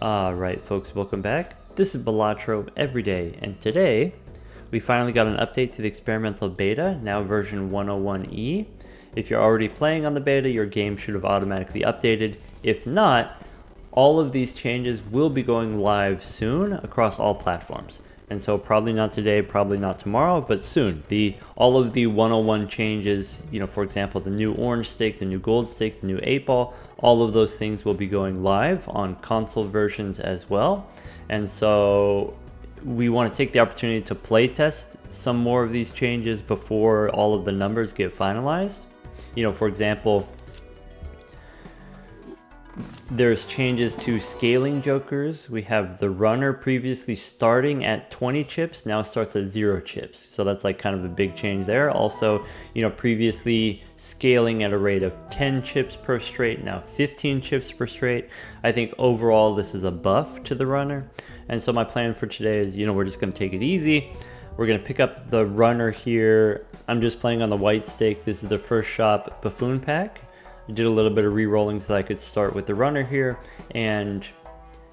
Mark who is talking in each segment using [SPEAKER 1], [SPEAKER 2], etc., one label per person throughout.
[SPEAKER 1] Alright folks, welcome back. This is Balatro Everyday, and today we finally got an update to the experimental beta, now version 101E. If you're already playing on the beta, your game should have automatically updated. If not, all of these changes will be going live soon across all platforms. And so probably not today, probably not tomorrow, but soon. All of the 101 changes, for example, the new orange stake, the new gold stake, the new 8-ball, all of those things will be going live on console versions as well. And so we want to take the opportunity to play test some more of these changes before all of the numbers get finalized. For example, there's changes to scaling jokers. We have the runner previously starting at 20 chips, now starts at 0 chips. So that's like kind of a big change there. Also, previously scaling at a rate of 10 chips per straight, now 15 chips per straight. I think overall this is a buff to the runner. And so my plan for today is, we're just going to take it easy. We're going to pick up the runner here. I'm just playing on the white stake. This is the first shop buffoon pack. I did a little bit of re-rolling so I could start with the runner here, and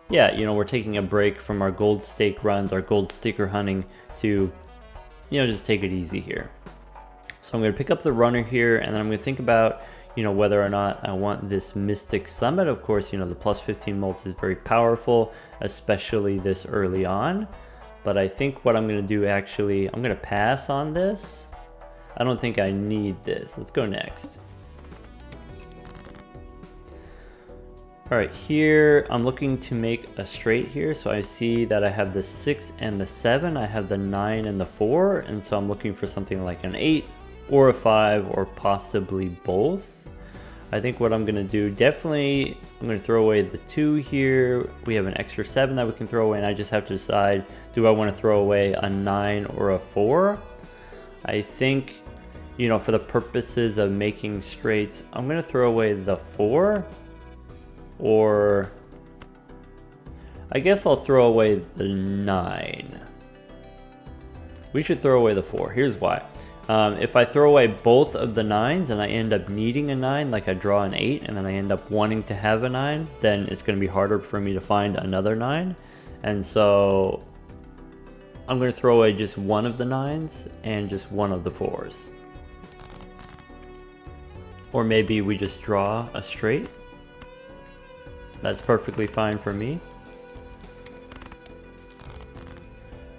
[SPEAKER 1] yeah, we're taking a break from our gold stake runs, our gold sticker hunting to, just take it easy here. So I'm going to pick up the runner here, and then I'm going to think about, whether or not I want this Mystic Summit. Of course, the plus 15 mult is very powerful, especially this early on, but I think what I'm going to do actually, I'm going to pass on this. I don't think I need this. Let's go next. All right, here I'm looking to make a straight here. So I see that I have the 6 and the 7, I have the 9 and the 4, and so I'm looking for something like an 8 or a 5 or possibly both. I think what I'm gonna do, definitely I'm gonna throw away the 2 here. We have an extra 7 that we can throw away, and I just have to decide, do I wanna throw away a 9 or a 4? I think, for the purposes of making straights, I'm gonna throw away the 4. Or I guess I'll throw away the 9. We should throw away the 4. Here's why. If I throw away both of the 9s and I end up needing a 9, like I draw an 8 and then I end up wanting to have a 9, then it's going to be harder for me to find another 9. And so I'm going to throw away just one of the 9s and just one of the 4s. Or maybe we just draw a straight. That's perfectly fine for me.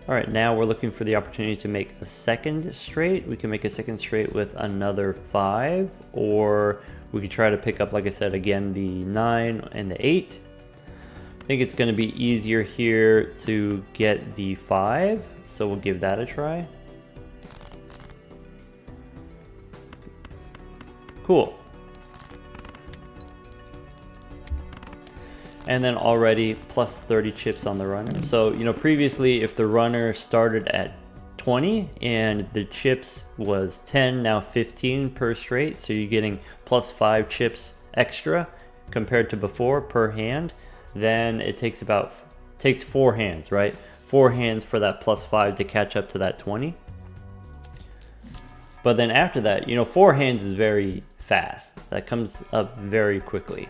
[SPEAKER 1] All right, now we're looking for the opportunity to make a second straight. We can make a second straight with another 5, or we could try to pick up, like I said, again, the 9 and the 8. I think it's gonna be easier here to get the 5, so we'll give that a try. Cool. And then already plus 30 chips on the runner. So, previously if the runner started at 20 and the chips was 10, now 15 per straight, so you're getting plus 5 chips extra compared to before per hand, then it takes 4 hands, right? 4 hands for that plus 5 to catch up to that 20. But then after that, 4 hands is very fast. That comes up very quickly.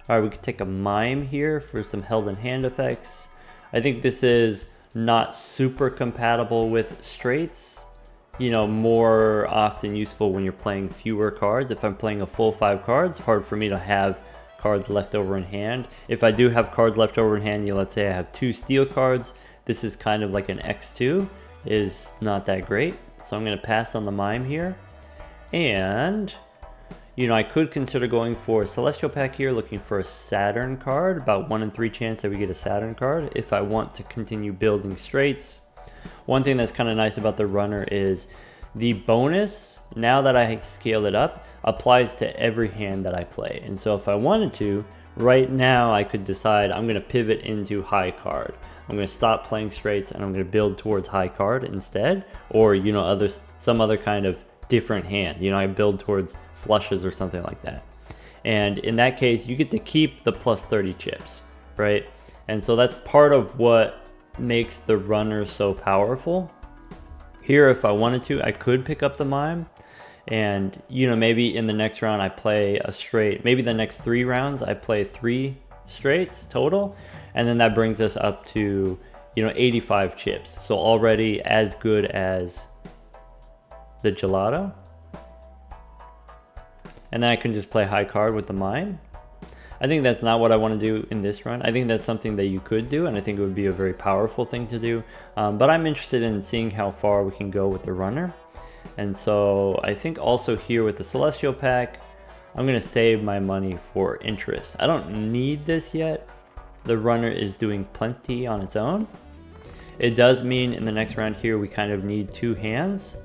[SPEAKER 1] All right, we could take a mime here for some held in hand effects. I think this is not super compatible with straights. More often useful when you're playing fewer cards. If I'm playing a full 5 cards, hard for me to have cards left over in hand. If I do have cards left over in hand, let's say I have 2 steel cards, this is kind of like an X2, is not that great. So I'm gonna pass on the mime here. And I could consider going for a Celestial pack here, looking for a Saturn card, about 1 in 3 chance that we get a Saturn card if I want to continue building straights. One thing that's kind of nice about the runner is the bonus, now that I scale it up, applies to every hand that I play. And so if I wanted to, right now I could decide I'm going to pivot into high card. I'm going to stop playing straights and I'm going to build towards high card instead, or some other kind of different hand. I build towards flushes or something like that. And in that case, you get to keep the plus 30 chips, right? And so that's part of what makes the runner so powerful. Here, if I wanted to, I could pick up the mime, and maybe in the next round I play a straight. Maybe the next 3 rounds I play 3 straights total, And then that brings us up to, 85 chips. So already as good as the gelato. And then I can just play high card with the mime. I think that's not what I want to do in this run. I think that's something that you could do, and I think it would be a very powerful thing to do. But I'm interested in seeing how far we can go with the runner. And so I think also here with the Celestial pack, I'm going to save my money for interest. I don't need this yet. The runner is doing plenty on its own. It does mean in the next round here we kind of need 2 hands.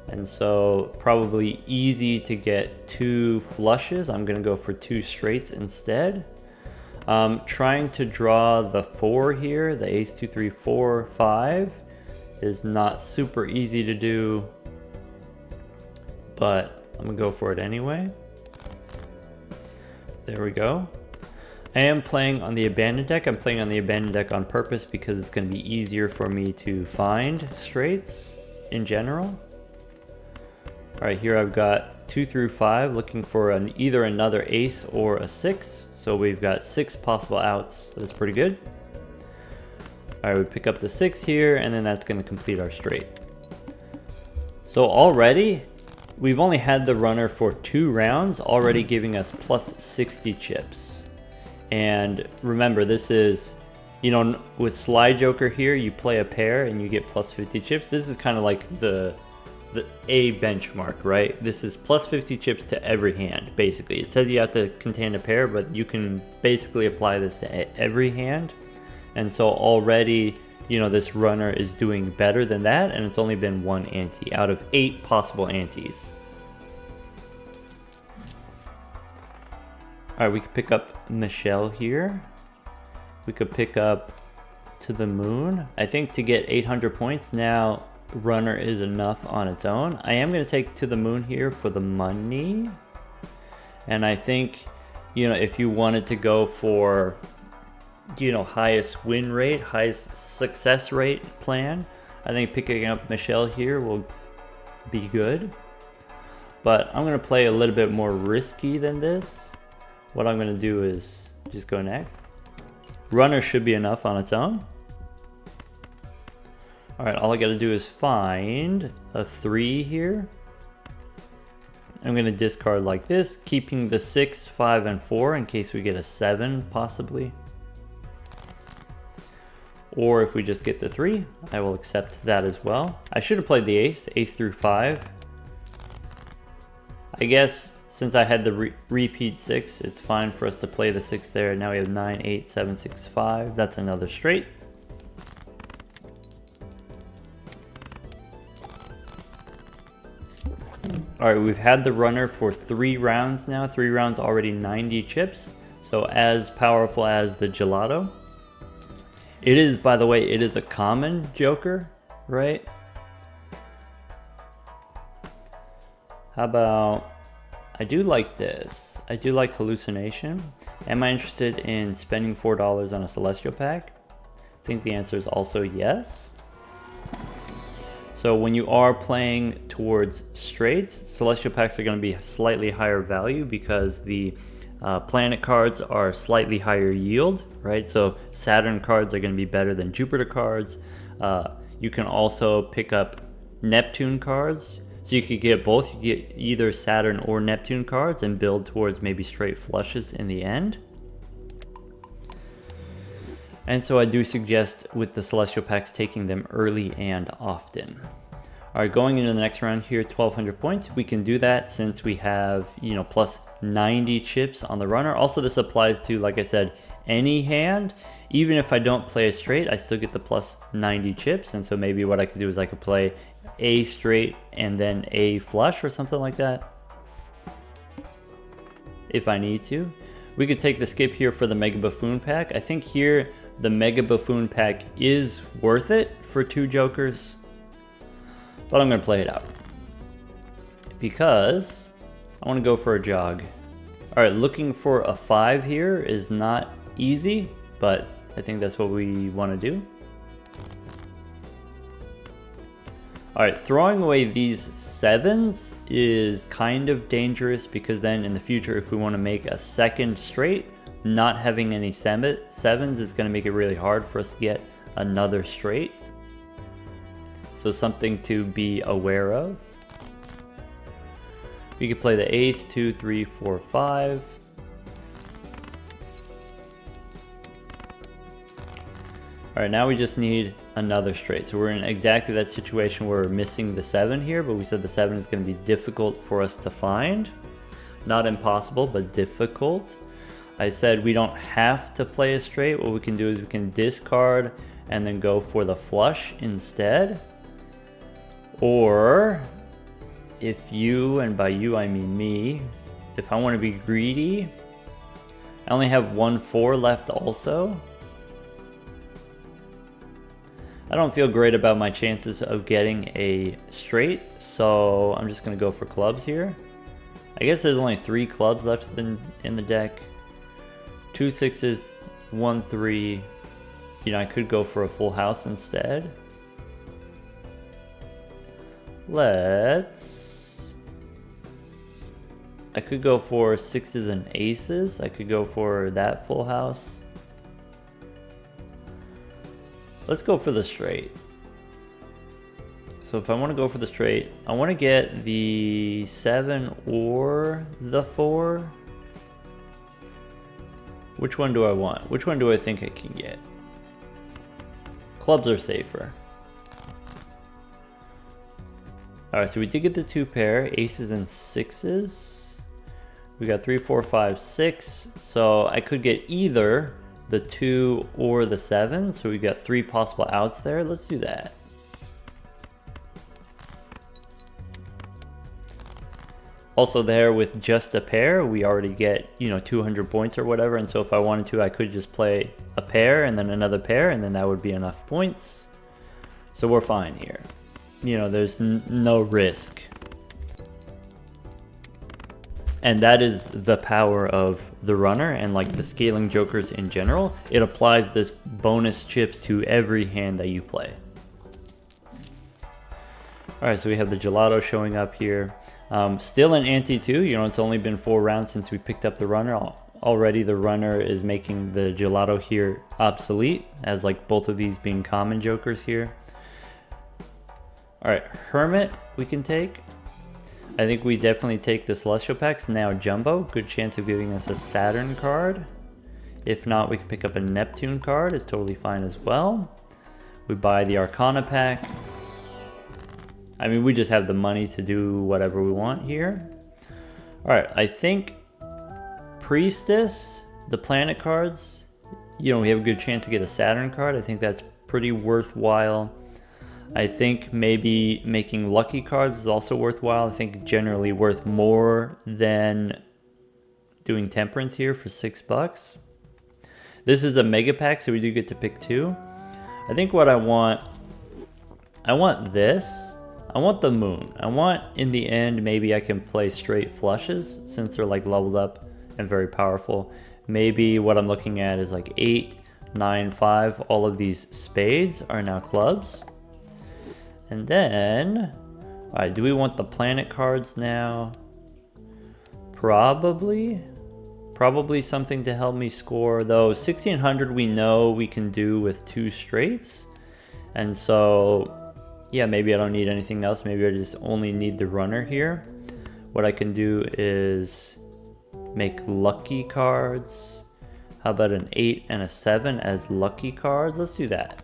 [SPEAKER 1] And so probably easy to get 2 flushes. I'm going to go for 2 straights instead. Trying to draw the 4 here, the ace 2, 3, 4, 5 is not super easy to do, but I'm going to go for it anyway. There we go. I am playing on the abandoned deck. I'm playing on the abandoned deck on purpose because it's going to be easier for me to find straights in general. All right, here I've got 2 through 5 looking for either another ace or a 6. So we've got 6 possible outs. That's pretty good. All right, we pick up the 6 here, and then that's going to complete our straight. So already, we've only had the runner for 2 rounds, already giving us plus 60 chips. And remember, this is, with Slide Joker here, you play a pair and you get plus 50 chips. This is kind of like the A benchmark, right? This is plus 50 chips to every hand, basically. It says you have to contain a pair, but you can basically apply this to every hand. And so already, this runner is doing better than that, and it's only been 1 ante out of 8 possible antes. All right, we could pick up Michelle here. We could pick up To the Moon. I think to get 800 points now, runner is enough on its own. I am going to take To the Moon here for the money. And I think, if you wanted to go for, highest win rate, highest success rate plan, I think picking up Michelle here will be good. But I'm going to play a little bit more risky than this. What I'm going to do is just go next. Runner should be enough on its own. All right, all I got to do is find a 3 here. I'm going to discard like this, keeping the 6, 5, and 4 in case we get a 7 possibly. Or if we just get the 3, I will accept that as well. I should have played the ace through 5. I guess since I had the repeat 6, it's fine for us to play the 6 there. Now we have 9, 8, 7, 6, 5. That's another straight. All right, we've had the runner for 3 rounds now. 3 rounds already 90 chips. So as powerful as the gelato. It is, by the way, it is a common joker, right? How about, I do like this. I do like hallucination. Am I interested in spending $4 on a Celestial pack? I think the answer is also yes. So when you are playing towards straights, Celestial packs are going to be slightly higher value because the planet cards are slightly higher yield, right? So Saturn cards are going to be better than Jupiter cards. You can also pick up Neptune cards. So you could get both. You get either Saturn or Neptune cards and build towards maybe straight flushes in the end. And so I do suggest with the Celestial packs taking them early and often. All right, going into the next round here, 1,200 points. We can do that since we have, plus 90 chips on the runner. Also, this applies to, like I said, any hand. Even if I don't play a straight, I still get the plus 90 chips. And so maybe what I could do is I could play a straight and then a flush or something like that, if I need to. We could take the skip here for the Mega Buffoon pack. I think here the Mega Buffoon pack is worth it for 2 jokers, but I'm going to play it out because I want to go for a jog. All right, looking for a 5 here is not easy, but I think that's what we want to do. All right, throwing away these 7s is kind of dangerous because then in the future, if we want to make a second straight, not having any sevens is going to make it really hard for us to get another straight. So something to be aware of. We could play the ace, 2, 3, 4, 5. All right, now we just need another straight. So we're in exactly that situation where we're missing the 7 here, but we said the 7 is going to be difficult for us to find. Not impossible, but difficult. I said we don't have to play a straight. What we can do is we can discard and then go for the flush instead. Or if you, and by you I mean me, if I want to be greedy, I only have 1 4 left also. I don't feel great about my chances of getting a straight, so I'm just going to go for clubs here. I guess there's only 3 clubs left in the deck. 2 6s, 1 3. You know, I could go for a full house instead. I could go for 6s and aces. I could go for that full house. Let's go for the straight. So if I want to go for the straight, I want to get the 7 or the 4. Which one do I want? Which one do I think I can get? Clubs are safer. Alright, so we did get the 2 pair, aces and 6s. We got 3, 4, 5, 6. So I could get either the 2 or the 7. So we got 3 possible outs there. Let's do that. Also there with just a pair, we already get, you know, 200 points or whatever. And so if I wanted to, I could just play a pair and then another pair, and then that would be enough points. So we're fine here. You know, there's no risk. And that is the power of the runner and like the scaling jokers in general. It applies this bonus chips to every hand that you play. All right, so we have the gelato showing up here. Still an ante 2, you know, it's only been 4 rounds since we picked up the runner. Already the runner is making the gelato here obsolete, as like both of these being common jokers here. All right, Hermit we can take. I think we definitely take the Celestial Packs. Now Jumbo, good chance of giving us a Saturn card. If not, we can pick up a Neptune card, it's totally fine as well. We buy the Arcana pack. I mean, we just have the money to do whatever we want here. All right, I think Priestess, the planet cards, you know, we have a good chance to get a Saturn card. I think that's pretty worthwhile. I think maybe making lucky cards is also worthwhile. I think generally worth more than doing Temperance here for $6. This is a mega pack, so we do get to pick 2. I think what I want this. I want the moon. I want, in the end, maybe I can play straight flushes since they're like leveled up and very powerful. Maybe what I'm looking at is like 8, 9, 5. All of these spades are now clubs. And then, all right, do we want the planet cards now? Probably something to help me score. Though 1600 we know we can do with 2 straights. And so, yeah, maybe I don't need anything else. Maybe I just only need the runner here. What I can do is make lucky cards. How about an 8 and a 7 as lucky cards? Let's do that.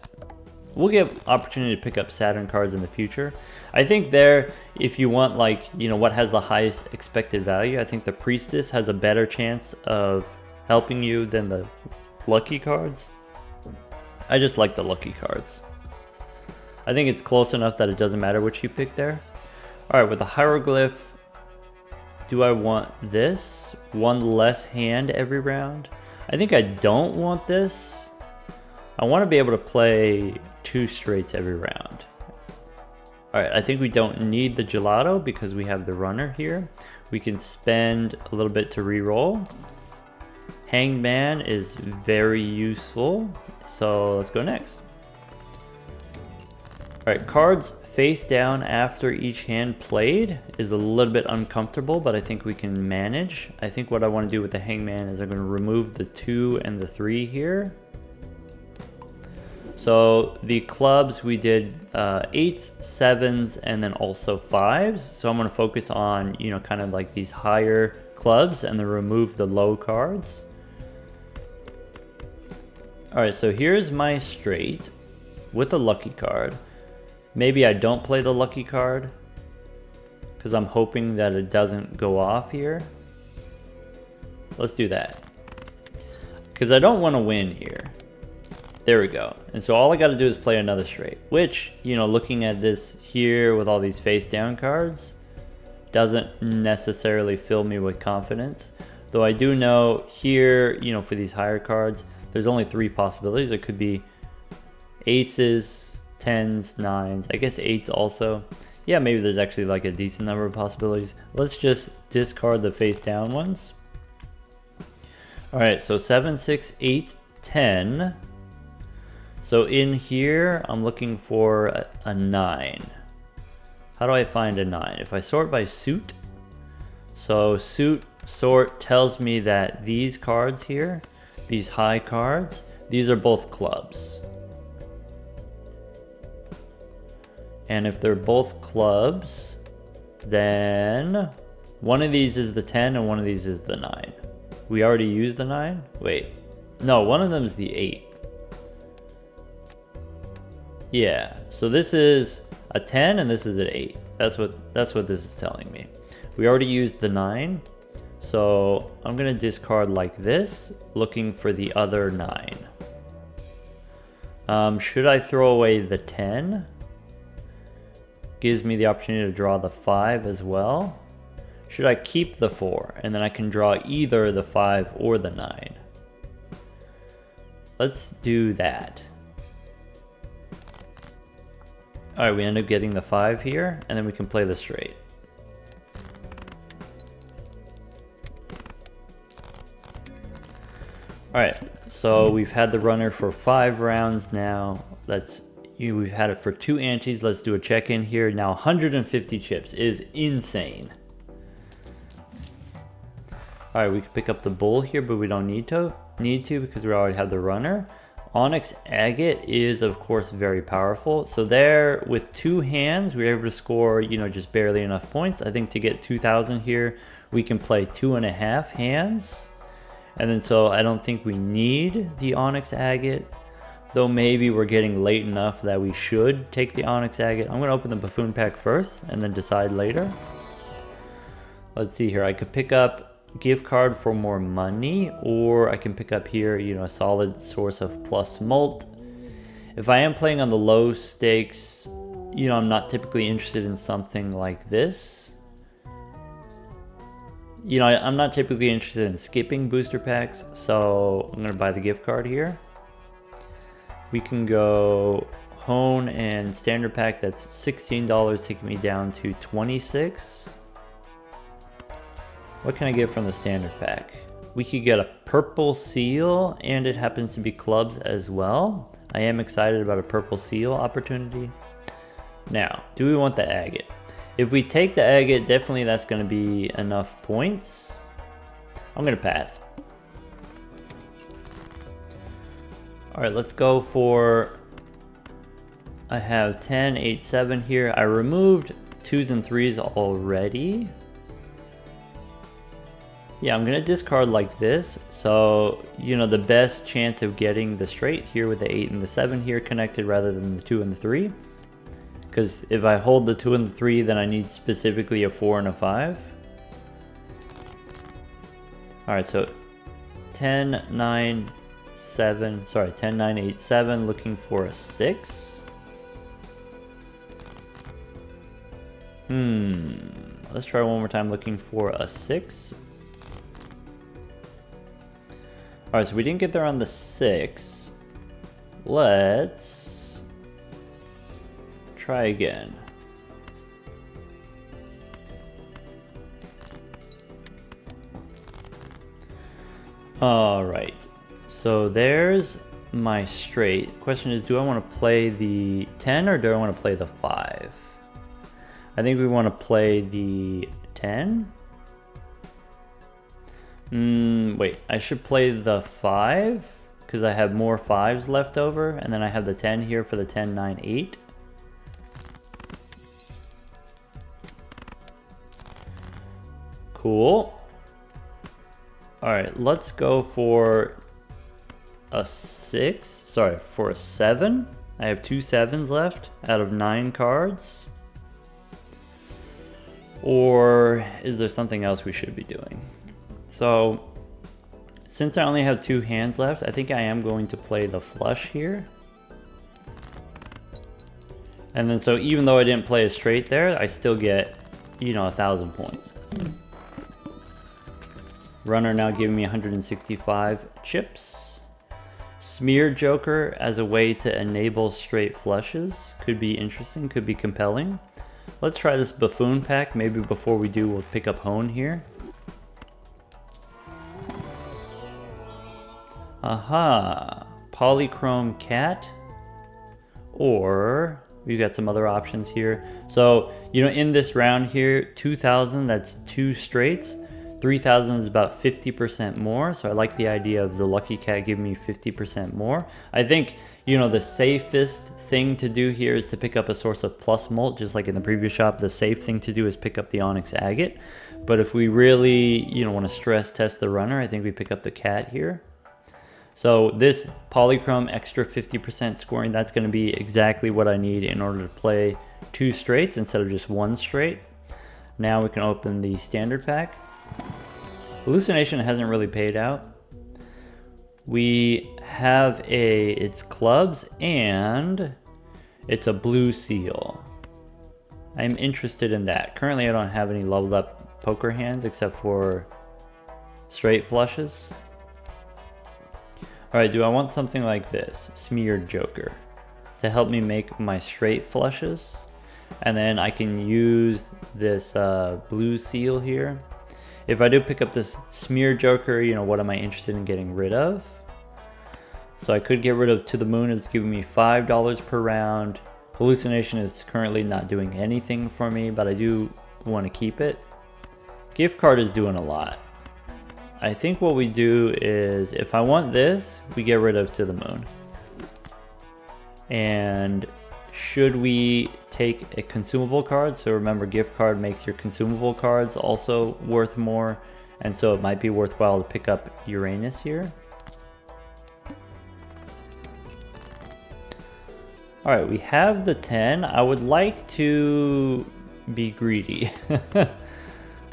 [SPEAKER 1] We'll get opportunity to pick up Saturn cards in the future. I think there, if you want like, you know, what has the highest expected value, I think the Priestess has a better chance of helping you than the lucky cards. I just like the lucky cards. I think it's close enough that it doesn't matter which you pick there. All right, with the hieroglyph, do I want this? 1 less hand every round? I think I don't want this. I want to be able to play 2 straights every round. All right, I think we don't need the gelato because we have the runner here. We can spend a little bit to re-roll. Hanged Man is very useful, so let's go next. All right, cards face down after each hand played is a little bit uncomfortable, but I think we can manage. I think what I want to do with the hangman is I'm going to remove the 2 and the 3 here. So the clubs, we did 8s, 7s, and then also 5s. So I'm going to focus on, you know, kind of like these higher clubs and then remove the low cards. All right, so here's my straight with a lucky card. Maybe I don't play the lucky card because I'm hoping that it doesn't go off here. Let's do that because I don't want to win here. There we go. And so all I got to do is play another straight, which, you know, looking at this here with all these face down cards doesn't necessarily fill me with confidence. Though I do know here, you know, for these higher cards, there's only 3 possibilities. It could be aces, 10s, 9s, I guess 8s also. Yeah, maybe there's actually like a decent number of possibilities. Let's just discard the face down ones. All right, so 7, 6, 8, 10. So in here, I'm looking for a 9. How do I find a 9? If I sort by suit, so suit sort tells me that these cards here, these high cards, these are both clubs. And if they're both clubs, then one of these is the 10 and one of these is the 9. We already used the 9? Wait, no, one of them is the 8. Yeah, so this is a 10 and this is an 8. That's what this is telling me. We already used the 9, so I'm gonna discard like this, looking for the other 9. Should I throw away the 10? Gives me the opportunity to draw the 5 as well. Should I keep the 4 and then I can draw either the 5 or the 9? Let's do that. All right, we end up getting the 5 here, and then we can play the straight. All right, so we've had the runner for 5 rounds now. We've had it for 2 antes. Let's do a check-in here. Now 150 chips is insane. All right, we can pick up the bull here, but we don't need to because we already have the runner. Onyx Agate is, of course, very powerful. So there, with 2 hands, we were able to score, you know, just barely enough points. I think to get 2,000 here, we can play 2.5 hands. And then so I don't think we need the Onyx Agate, though maybe we're getting late enough that we should take the Onyx Agate. I'm going to open the Buffoon pack first and then decide later. Let's see here. I could pick up gift card for more money, or I can pick up here, you know, a solid source of plus mult. If I am playing on the low stakes, you know, I'm not typically interested in something like this. You know, I'm not typically interested in skipping booster packs, so I'm gonna buy the gift card here. We can go hone and standard pack. That's $16, taking me down to 26. What can I get from the standard pack? We could get a purple seal, and it happens to be clubs as well. I am excited about a purple seal opportunity. Now, do we want the agate? If we take the agate, definitely that's going to be enough points. I'm going to pass. All right, let's go for... I have 10, 8, 7 here. I removed 2s and 3s already. Yeah, I'm gonna discard like this. So, you know, the best chance of getting the straight here with the 8 and the 7 here connected rather than the 2 and the 3. Because if I hold the 2 and the 3, then I need specifically a 4 and a 5. All right, so 10, 9, 7, sorry, 10, 9, 8, 7, looking for a 6. Let's try one more time looking for a 6. All right, so we didn't get there on the 6. Let's try again. All right, so there's my straight. Question is, do I want to play the 10 or do I want to play the 5? I think we want to play the 10. Wait, I should play the 5 because I have more 5s left over, and then I have the 10 here for the 10, 9, 8. Cool. All right, let's go for a 6. Sorry, for a 7. I have 2 7s left out of 9 cards. Or is there something else we should be doing? So, since I only have 2 hands left, I think I am going to play the flush here. And then so even though I didn't play a straight there, I still get, 1,000 points. Runner now giving me 165 chips. Smear Joker as a way to enable straight flushes. Could be interesting, could be compelling. Let's try this buffoon pack. Maybe before we do, we'll pick up Hone here. Aha, Polychrome Cat, or we've got some other options here. So, in this round here, 2,000, that's 2 straights. 3,000 is about 50% more. So I like the idea of the Lucky Cat giving me 50% more. I think, the safest thing to do here is to pick up a source of plus molt, just like in the previous shop. The safe thing to do is pick up the Onyx Agate. But if we really, want to stress test the runner, I think we pick up the Cat here. So this Polychrome extra 50% scoring, that's going to be exactly what I need in order to play 2 straights instead of just 1 straight. Now we can open the standard pack. Hallucination hasn't really paid out. We have it's clubs and it's a blue seal. I'm interested in that. Currently I don't have any leveled up poker hands except for straight flushes. Alright, do I want something like this? Smeared Joker. To help me make my straight flushes. And then I can use this blue seal here. If I do pick up this Smeared Joker, what am I interested in getting rid of? So I could get rid of To the Moon. It's giving me $5 per round. Hallucination is currently not doing anything for me, but I do want to keep it. Gift card is doing a lot. I think what we do is, if I want this, we get rid of To the Moon. And should we take a consumable card? So remember, gift card makes your consumable cards also worth more. And so it might be worthwhile to pick up Uranus here. All right, we have the 10. I would like to be greedy.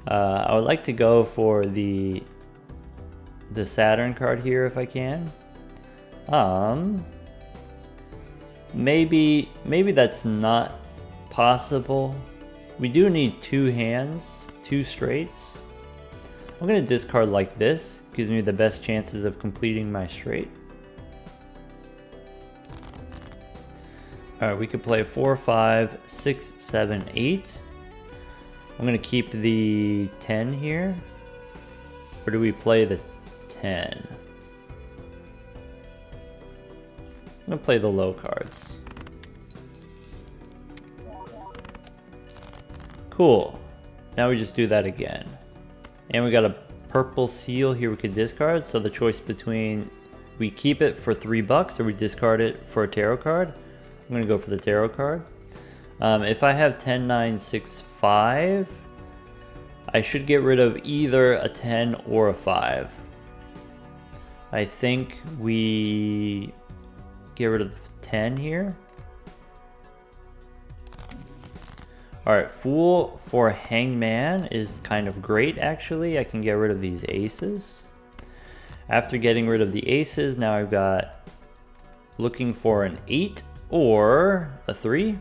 [SPEAKER 1] I would like to go for the Saturn card here if I can. Maybe that's not possible. We do need 2 hands, 2 straights. I'm gonna discard like this. Gives me the best chances of completing my straight. All right, we could play 4, 5, 6, 7, 8. I'm gonna keep the 10 here. Or do we play the 10? I'm gonna play the low cards. Cool. Now we just do that again. And we got a purple seal here we could discard. So the choice between we keep it for $3 or we discard it for a tarot card. I'm gonna go for the tarot card. If I have 10, 9, 6, 5, I should get rid of either a 10 or a 5. I think we get rid of the 10 here. Alright, Fool for Hangman is kind of great actually. I can get rid of these aces. After getting rid of the aces, now I've got looking for an 8 or a 3.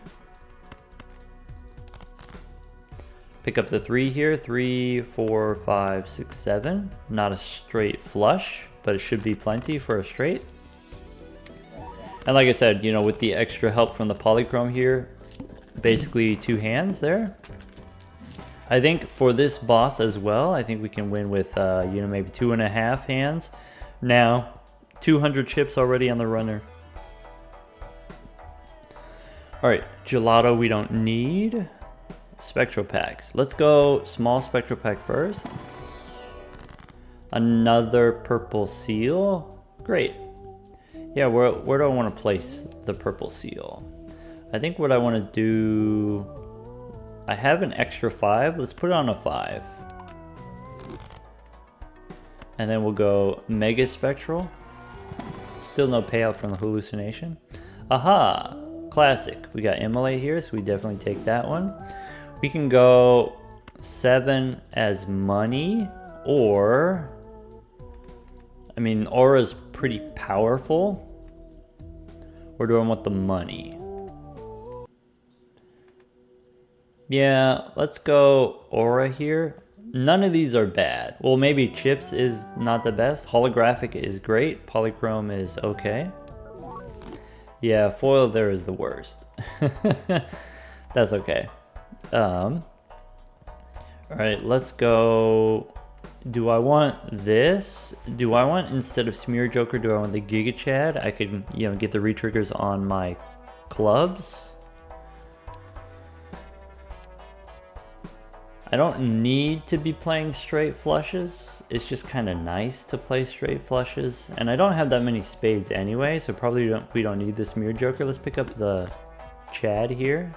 [SPEAKER 1] Pick up the 3 here. 3, 4, 5, 6, 7. Not a straight flush, but it should be plenty for a straight. And like I said, with the extra help from the polychrome here, basically 2 hands there. I think for this boss as well, I think we can win with, maybe 2.5 hands. Now, 200 chips already on the runner. All right, gelato we don't need. Spectral packs. Let's go small spectral pack first. Another purple seal. Great. Yeah, where do I want to place the purple seal? I think what I want to do... I have an extra 5. Let's put it on a 5. And then we'll go Mega Spectral. Still no payout from the hallucination. Aha! Classic. We got immolate here, so we definitely take that one. We can go 7 as money, or... I mean, aura's pretty powerful. Or do I want the money? Yeah, let's go aura here. None of these are bad. Well, maybe chips is not the best. Holographic is great. Polychrome is okay. Yeah, foil there is the worst. That's okay. All right, let's go. Do I want this? Do I want, instead of Smear Joker, do I want the Giga Chad? I could, you know, get the retriggers on my clubs. I don't need to be playing straight flushes. It's just kind of nice to play straight flushes. And I don't have that many spades anyway, so probably we don't need the Smear Joker. Let's pick up the Chad here.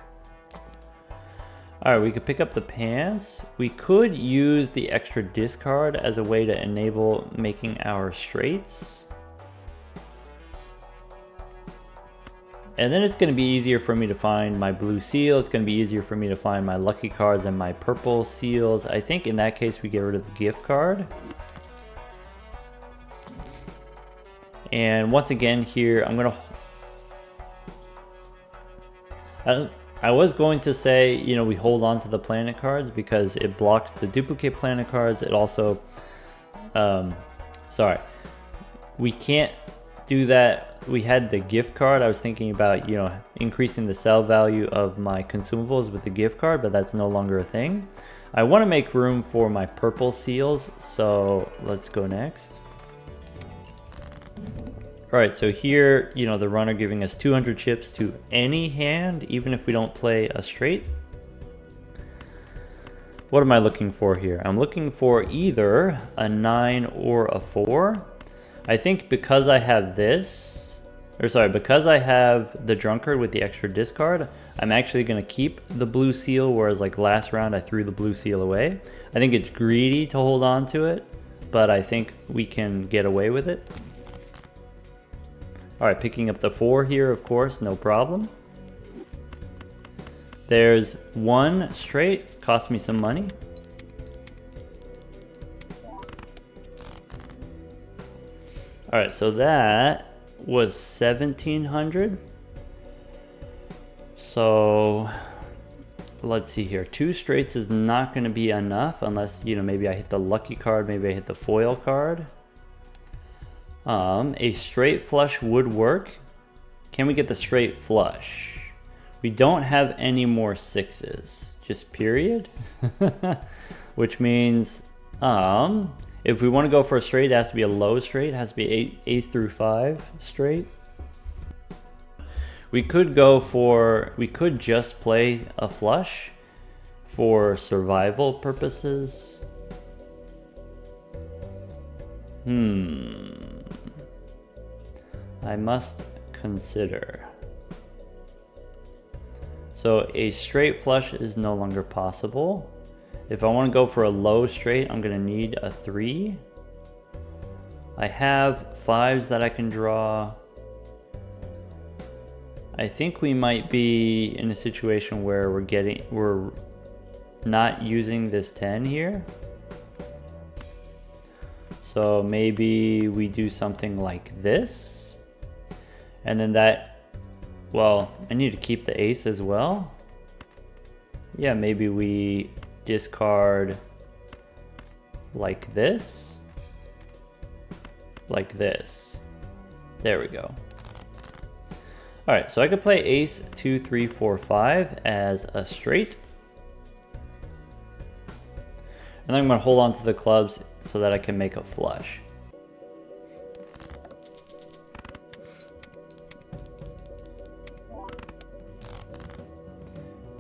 [SPEAKER 1] All right, we could pick up the pants. We could use the extra discard as a way to enable making our straights. And then it's going to be easier for me to find my blue seal. It's going to be easier for me to find my lucky cards and my purple seals. I think in that case we get rid of the gift card. And once again here, I'm going to... I was going to say, you know, we hold on to the planet cards because it blocks the duplicate planet cards. It also, sorry, we can't do that. We had the gift card. I was thinking about, you know, increasing the sell value of my consumables with the gift card, but that's no longer a thing. I want to make room for my purple seals, so let's go next. All right, so here, you know, the runner giving us 200 chips to any hand, even if we don't play a straight. What am I looking for here? I'm looking for either a 9 or a 4. I think because I have this, or sorry, because I have the drunkard with the extra discard, I'm actually going to keep the blue seal, whereas like last round I threw the blue seal away. I think it's greedy to hold on to it, but I think we can get away with it. All right, picking up the 4 here, of course, no problem. There's 1 straight, cost me some money. All right, so that was 1,700. So let's see here. 2 straights is not going to be enough unless, you know, maybe I hit the lucky card, maybe I hit the foil card. A straight flush would work. Can we get the straight flush? We don't have any more 6s, just period. Which means, if we want to go for a straight, it has to be a low straight. It has to be ace through 5 straight. We could just play a flush for survival purposes. I must consider. So a straight flush is no longer possible. If I want to go for a low straight, I'm going to need a 3. I have 5s that I can draw. I think we might be in a situation where we're not using this 10 here. So maybe we do something like this. And then that, well, I need to keep the ace as well. Yeah, maybe we discard like this. Like this. There we go. All right, so I could play ace 2, 3, 4, 5 as a straight. And then I'm going to hold on to the clubs so that I can make a flush.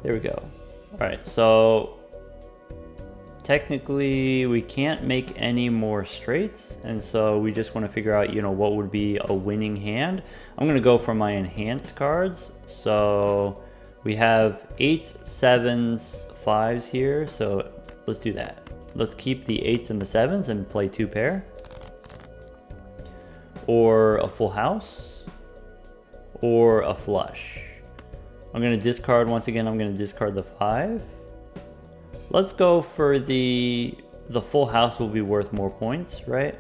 [SPEAKER 1] There we go. All right, so technically we can't make any more straights, and so we just want to figure out, you know, what would be a winning hand. I'm gonna go for my enhanced cards. So we have 8s, 7s, 5s here, so let's do that. Let's keep the 8s and the 7s and play 2 pair. Or a full house, or a flush. I'm gonna discard, once again, I'm gonna discard the 5. Let's go for the full house will be worth more points, right?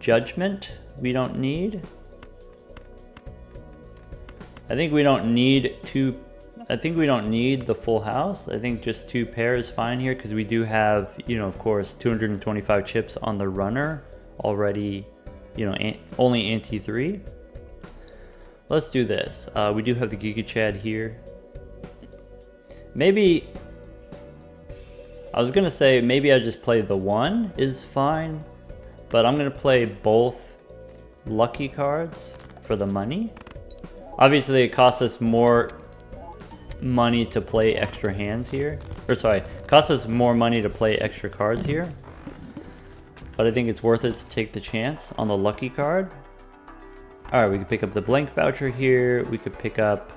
[SPEAKER 1] Judgment, we don't need. I think we don't need the full house. I think just 2 pairs is fine here because we do have, you know, of course, 225 chips on the runner already, you know, only anti-3. Let's do this. We do have the Giga Chad here. Maybe, I was gonna say maybe I just play the 1 is fine, but I'm gonna play both lucky cards for the money. Obviously it costs us more money to play extra hands here, or sorry, it costs us more money to play extra cards here, but I think it's worth it to take the chance on the lucky card. All right, we can pick up the blank voucher here. We could pick up,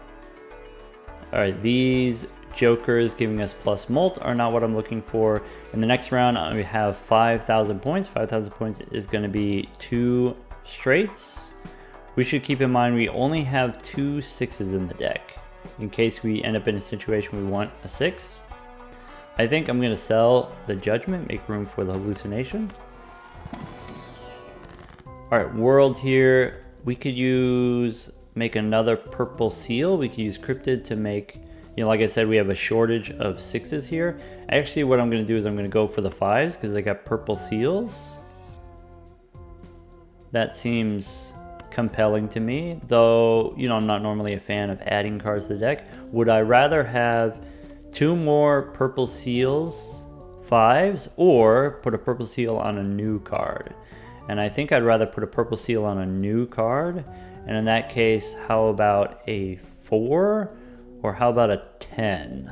[SPEAKER 1] all right, these jokers giving us plus mult are not what I'm looking for. In the next round, we have 5,000 points. 5,000 points is gonna be 2 straights. We should keep in mind we only have 2 6s in the deck in case we end up in a situation we want a 6. I think I'm gonna sell the judgment, make room for the hallucination. All right, world here. We could make another purple seal. We could use cryptid to make, you know, like I said, we have a shortage of 6s here. Actually, what I'm gonna do is I'm gonna go for the 5s because I got purple seals. That seems compelling to me, though, you know, I'm not normally a fan of adding cards to the deck. Would I rather have 2 more purple seals, 5s, or put a purple seal on a new card? And I think I'd rather put a purple seal on a new card. And in that case, how about a 4? Or how about a 10?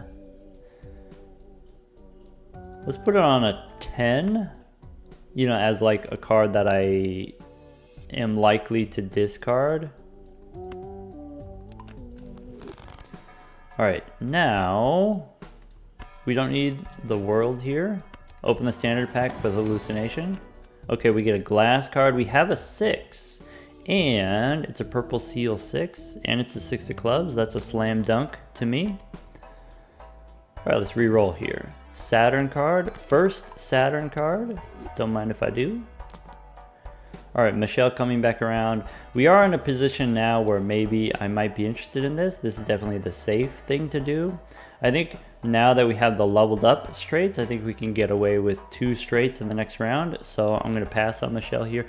[SPEAKER 1] Let's put it on a 10, you know, as like a card that I am likely to discard. All right, now we don't need the world here. Open the standard pack for the hallucination. Okay, we get a glass card. We have a 6, and it's a purple seal 6, and it's a 6 of clubs. That's a slam dunk to me. All right, let's re-roll here. Saturn card, first Saturn card. Don't mind if I do. All right, Michelle coming back around. We are in a position now where maybe I might be interested in this. This is definitely the safe thing to do. I think now that we have the leveled up straights, I think we can get away with 2 straights in the next round. So I'm gonna pass on Michelle here.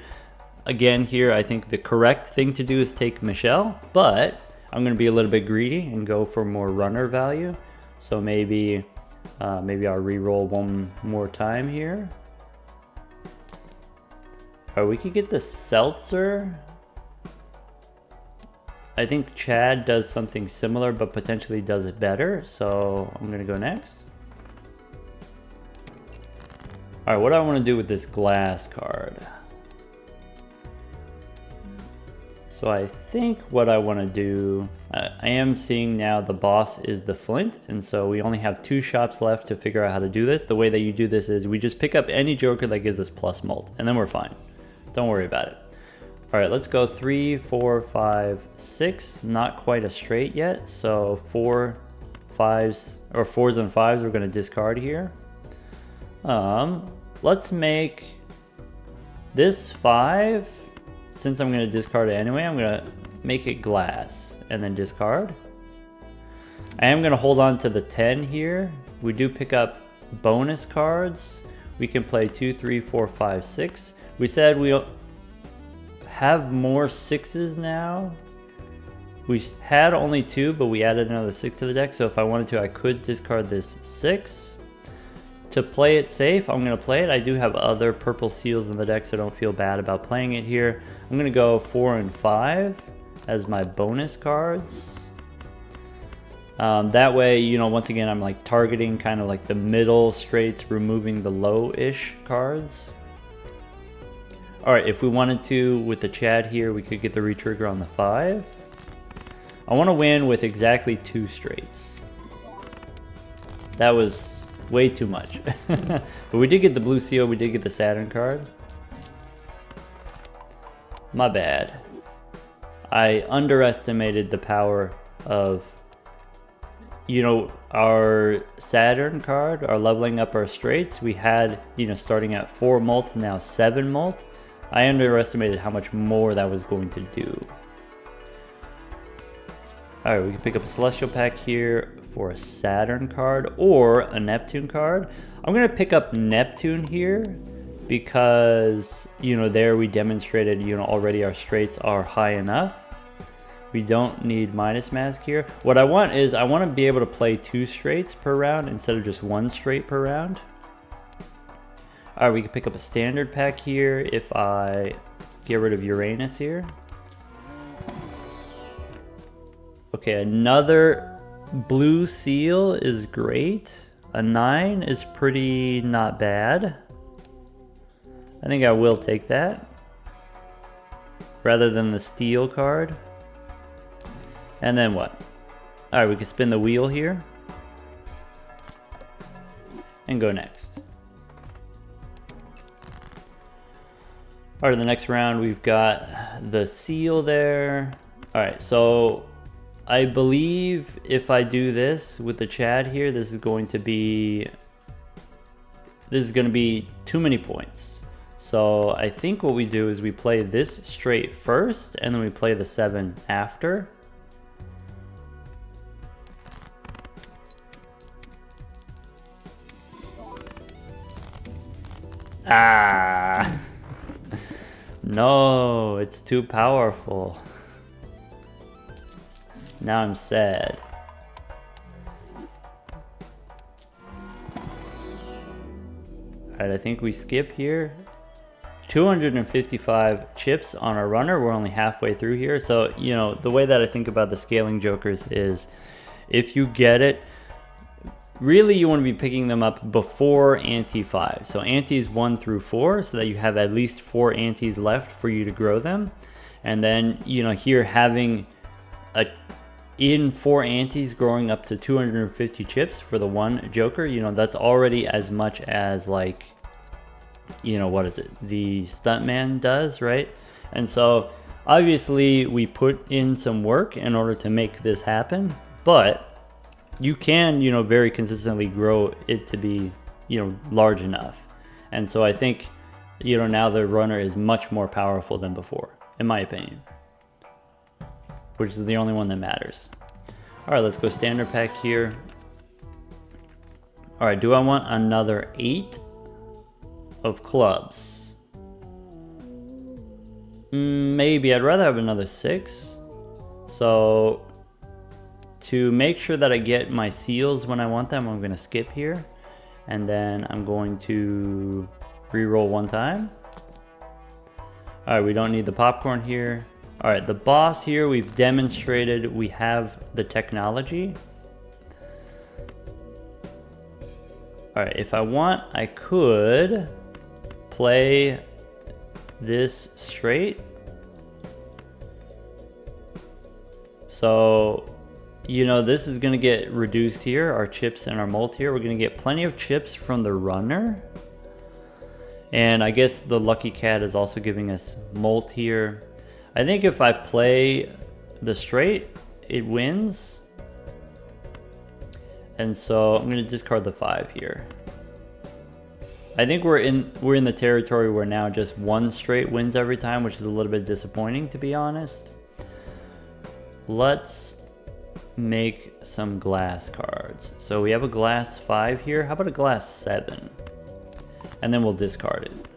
[SPEAKER 1] Again, here, I think the correct thing to do is take Michelle, but I'm gonna be a little bit greedy and go for more runner value. So maybe I'll re-roll one more time here. Or we could get the Seltzer. I think Chad does something similar, but potentially does it better. So I'm gonna go next. All right, what do I wanna do with this glass card? So I think what I wanna do, I am seeing now the boss is the Flint, and so we only have 2 shops left to figure out how to do this. The way that you do this is we just pick up any joker that gives us plus mult, and then we're fine. Don't worry about it. All right, let's go 3, 4, 5, 6. Not quite a straight yet, so 4, 5s, or 4s and 5s we're gonna discard here. Let's make this 5, since I'm gonna discard it anyway, I'm gonna make it glass and then discard. I am gonna hold on to the 10 here. We do pick up bonus cards. We can play 2, 3, 4, 5, 6. We said we have more 6s now. We had only 2, but we added another 6 to the deck, so if I wanted to, I could discard this 6. To play it safe, I'm gonna play it. I do have other purple seals in the deck, so don't feel bad about playing it here. I'm gonna go 4 and 5 as my bonus cards. That way, you know, once again, I'm like targeting kind of like the middle straights, removing the low-ish cards. All right, if we wanted to, with the Chad here, we could get the retrigger on the 5. I want to win with exactly 2 straights. That was way too much. But we did get the blue seal, we did get the Saturn card. My bad. I underestimated the power of, you know, our Saturn card, our leveling up our straights. We had, you know, starting at 4 mult, now 7 mult. I underestimated how much more that was going to do. Alright, we can pick up a Celestial pack here for a Saturn card or a Neptune card. I'm going to pick up Neptune here because, you know, there we demonstrated, you know, already our straights are high enough. We don't need minus mask here. What I want is, I want to be able to play 2 straights per round instead of just 1 straight per round. Alright, we can pick up a standard pack here if I get rid of Uranus here. Okay, another blue seal is great. A 9 is pretty not bad. I think I will take that rather than the steel card. And then what? Alright, we can spin the wheel here and go next. Alright, the next round we've got the seal there. Alright, so I believe if I do this with the Chad here, this is going to be too many points. So I think what we do is we play this straight first and then we play the 7 after. Ah! No, it's too powerful. Now I'm sad. Alright, I think we skip here. 255 chips on our runner. We're only halfway through here. So, you know, the way that I think about the scaling jokers is if you get it, really you want to be picking them up before ante 5. So antes 1 through 4, so that you have at least 4 antes left for you to grow them. And then, you know, here having in 4 antes growing up to 250 chips for the 1 joker, you know, that's already as much as, like, you know, what is it, the stuntman does, right? And so obviously we put in some work in order to make this happen, but you can, you know, very consistently grow it to be, you know, large enough. And so I think, you know, now the runner is much more powerful than before, in my opinion, which is the only one that matters. All right, let's go standard pack here. All right, do I want another 8 of clubs? Maybe. I'd rather have another 6. So to make sure that I get my seals when I want them, I'm going to skip here. And then I'm going to re-roll 1 time. All right, we don't need the popcorn here. All right, the boss here, we've demonstrated we have the technology. All right, if I want, I could play this straight. So, you know, this is gonna get reduced here, our chips and our mult here. We're gonna get plenty of chips from the runner. And I guess the Lucky Cat is also giving us mult here. I think if I play the straight, it wins. And so I'm gonna discard the 5 here. I think we're in the territory where now just 1 straight wins every time, which is a little bit disappointing, to be honest. Let's make some glass cards. So we have a glass 5 here. How about a glass 7? And then we'll discard it.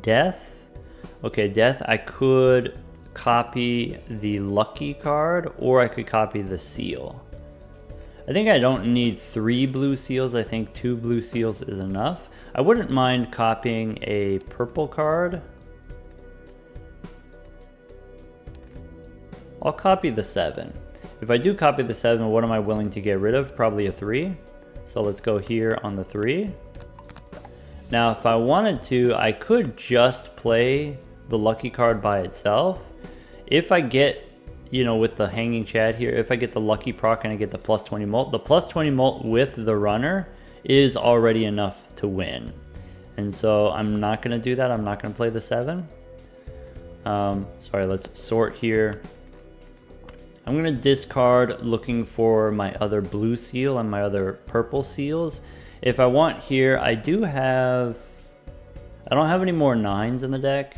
[SPEAKER 1] Death. Okay, death. I could copy the lucky card, or I could copy the seal. I think I don't need 3 blue seals. I think 2 blue seals is enough. I wouldn't mind copying a purple card. I'll copy the 7. If I do copy the 7, what am I willing to get rid of? Probably a 3. So let's go here on the 3. Now, if I wanted to, I could just play the lucky card by itself. If I get, you know, with the hanging chad here, if I get the lucky proc and I get the plus 20 mult, the plus 20 mult with the runner is already enough to win. And so I'm not going to do that. I'm not going to play the 7. Sorry, let's sort here. I'm going to discard looking for my other blue seal and my other purple seals. If I want here, I don't have any more 9s in the deck.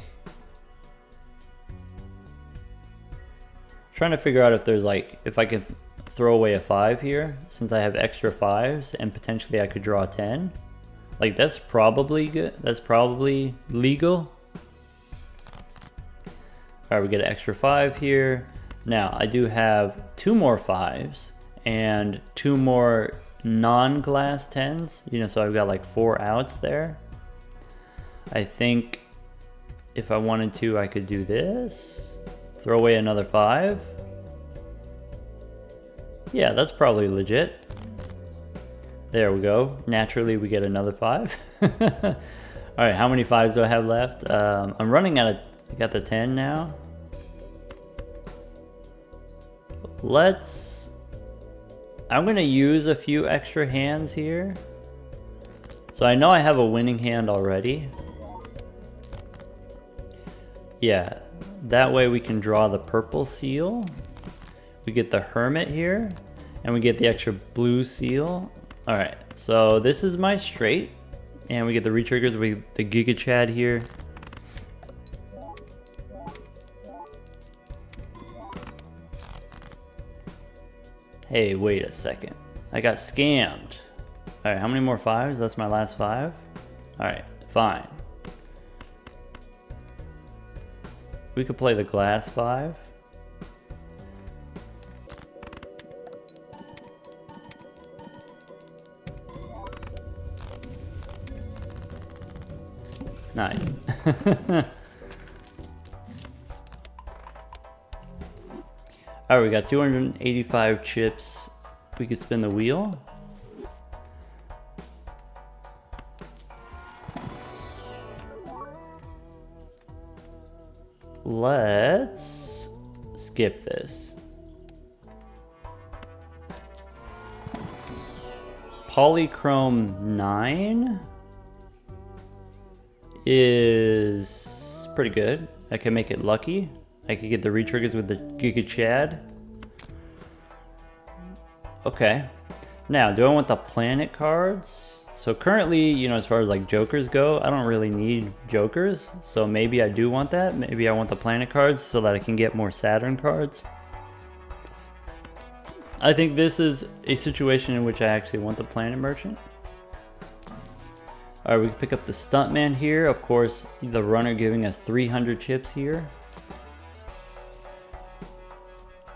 [SPEAKER 1] Trying to figure out if there's like, if I can throw away a 5 here, since I have extra 5s and potentially I could draw a 10. Like, that's probably good. That's probably legal. All right, we get an extra 5 here. Now, I do have 2 more 5s and 2 more non-glass 10s. You know, so I've got like 4 outs there. I think if I wanted to, I could do this. Throw away another 5. Yeah, that's probably legit. There we go. Naturally, we get another 5. All right, how many 5s do I have left? I'm running out of, I got the 10 now. I'm gonna use a few extra hands here. So I know I have a winning hand already. Yeah, that way we can draw the purple seal. We get the hermit here, and we get the extra blue seal. All right, so this is my straight, and we get the retriggers with the Giga Chad here. Hey, wait a second. I got scammed. All right, how many more 5s? That's my last 5. All right, fine. We could play the glass 5. Nice. All right, we got 285 chips. We could spin the wheel. Let's skip this. Polychrome 9 is pretty good. I can make it lucky. I could get the retriggers with the Giga Chad. Okay. Now, do I want the planet cards? So currently, you know, as far as like jokers go, I don't really need jokers. So maybe I do want that. Maybe I want the planet cards so that I can get more Saturn cards. I think this is a situation in which I actually want the planet merchant. All right, we can pick up the stuntman here. Of course, the runner giving us 300 chips here.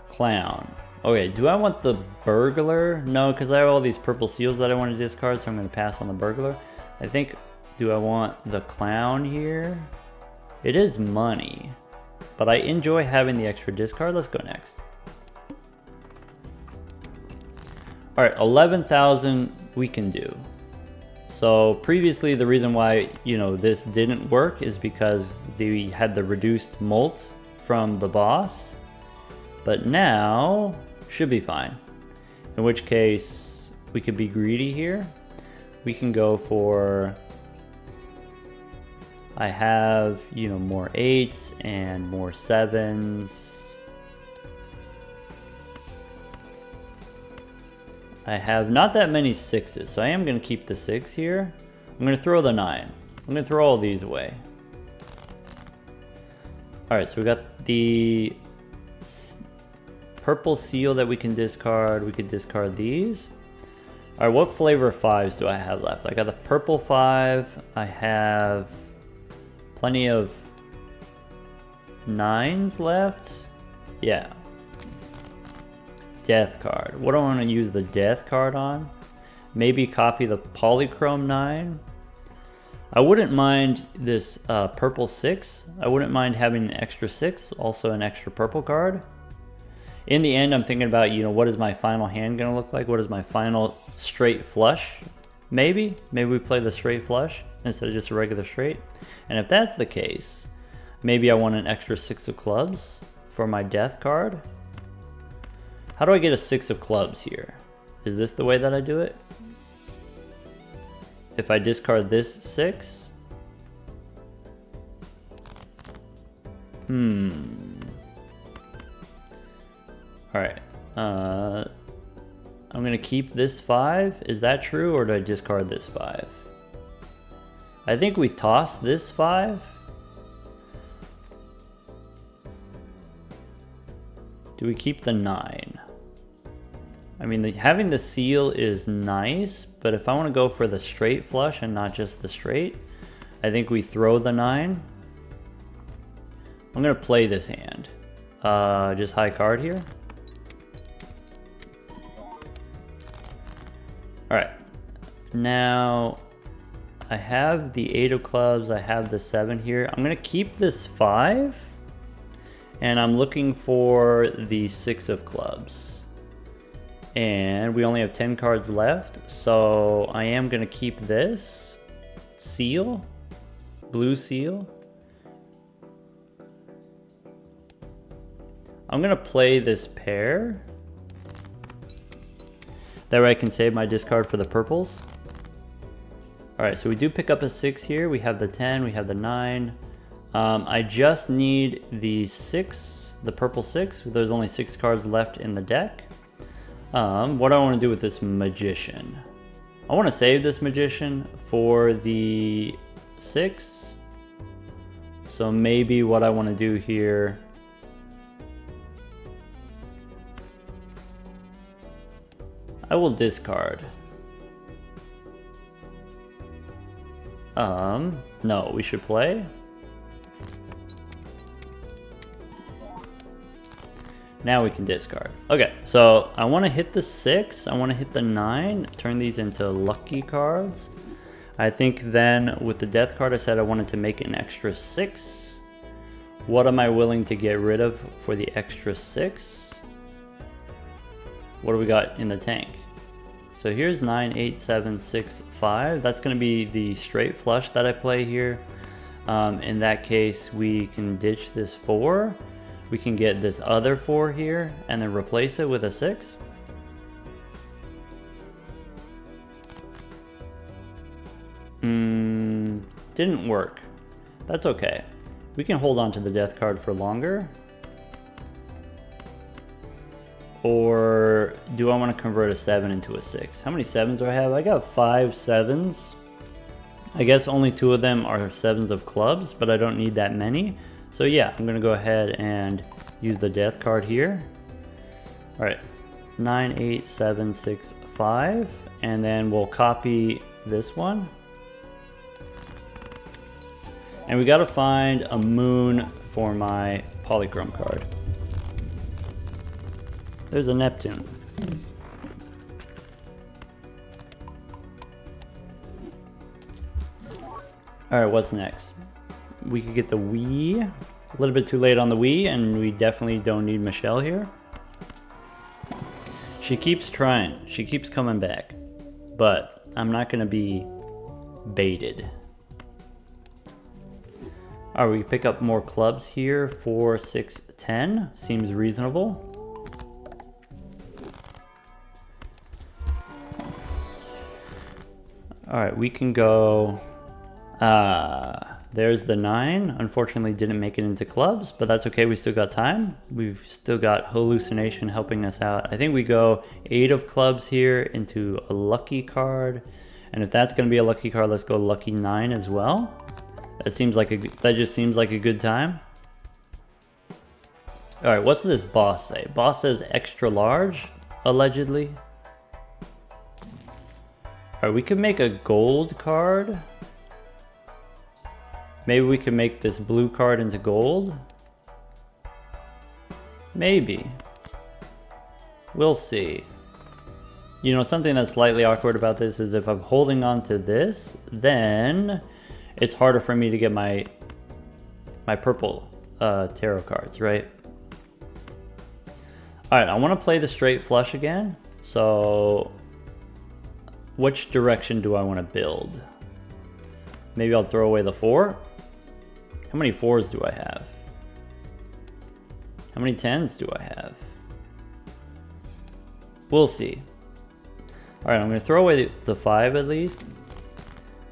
[SPEAKER 1] Clown. Okay, do I want the burglar? No, because I have all these purple seals that I want to discard, so I'm going to pass on the burglar. I think, do I want the clown here? It is money, but I enjoy having the extra discard. Let's go next. All right, 11,000 we can do. So previously, the reason why, you know, this didn't work is because they had the reduced mult from the boss. But now, should be fine. In which case, we could be greedy here. We can go for... I have, you know, more 8s and more 7s. I have not that many 6s, so I am going to keep the 6 here. I'm going to throw the 9. I'm going to throw all these away. Alright, so we got the purple seal that we can discard. We could discard these. Alright, what flavor 5s do I have left? I got the purple 5. I have plenty of 9s left. Yeah. Death card. What do I want to use the death card on? Maybe copy the Polychrome 9. I wouldn't mind this purple 6. I wouldn't mind having an extra 6, also an extra purple card. In the end, I'm thinking about, you know, what is my final hand gonna look like? What is my final straight flush? Maybe we play the straight flush instead of just a regular straight. And if that's the case, maybe I want an extra 6 of clubs for my death card. How do I get a 6 of clubs here? Is this the way that I do it? If I discard this 6? Alright. I'm gonna keep this 5. Is that true, or do I discard this 5? I think we toss this 5. Do we keep the 9? I mean, having the seal is nice, but if I want to go for the straight flush and not just the straight, I think we throw the 9. I'm going to play this hand. Just high card here. Alright. Now, I have the 8 of clubs, I have the 7 here. I'm going to keep this 5, and I'm looking for the 6 of clubs. And we only have 10 cards left, so I am going to keep this seal, blue seal. I'm going to play this pair. That way I can save my discard for the purples. Alright, so we do pick up a 6 here. We have the 10, we have the 9. I just need the 6, the purple 6. There's only 6 cards left in the deck. What do I want to do with this magician? I want to save this magician for the 6. So maybe what I want to do here, I will discard. No, we should play. Now we can discard. Okay, so I want to hit the 6, I want to hit the 9, turn these into lucky cards. I think then with the death card I said I wanted to make an extra 6. What am I willing to get rid of for the extra 6? What do we got in the tank? So here's 9, 8, 7, 6, 5. That's going to be the straight flush that I play here. In that case, we can ditch this 4. We can get this other 4 here and then replace it with a 6. Didn't work. That's okay. We can hold on to the death card for longer. Or do I want to convert a 7 into a 6? How many 7s do I have? I got 5 7s. I guess only 2 of them are 7s of clubs, but I don't need that many. So yeah, I'm gonna go ahead and use the death card here. All right, 9, 8, 7, 6, 5, and then we'll copy this one. And we gotta find a moon for my polychrome card. There's a Neptune. All right, what's next? We could get the Wii. A little bit too late on the Wii, and we definitely don't need Michelle here. She keeps trying. She keeps coming back. But I'm not going to be baited. All right, we pick up more clubs here. 4, 6, 10. Seems reasonable. All right, we can go... there's the 9. Unfortunately didn't make it into clubs, but that's okay, we still got time. We've still got hallucination helping us out. I think we go 8 of clubs here into a lucky card. And if that's gonna be a lucky card, let's go lucky 9 as well. That just seems like a good time. All right, what's this boss say? Boss says extra large, allegedly. All right, we could make a gold card. Maybe we can make this blue card into gold. Maybe. We'll see. You know, something that's slightly awkward about this is if I'm holding on to this, then it's harder for me to get my purple tarot cards, right? All right, I want to play the straight flush again. So which direction do I want to build? Maybe I'll throw away the 4. How many 4s do I have? How many 10s do I have? We'll see. All right, I'm gonna throw away the 5 at least.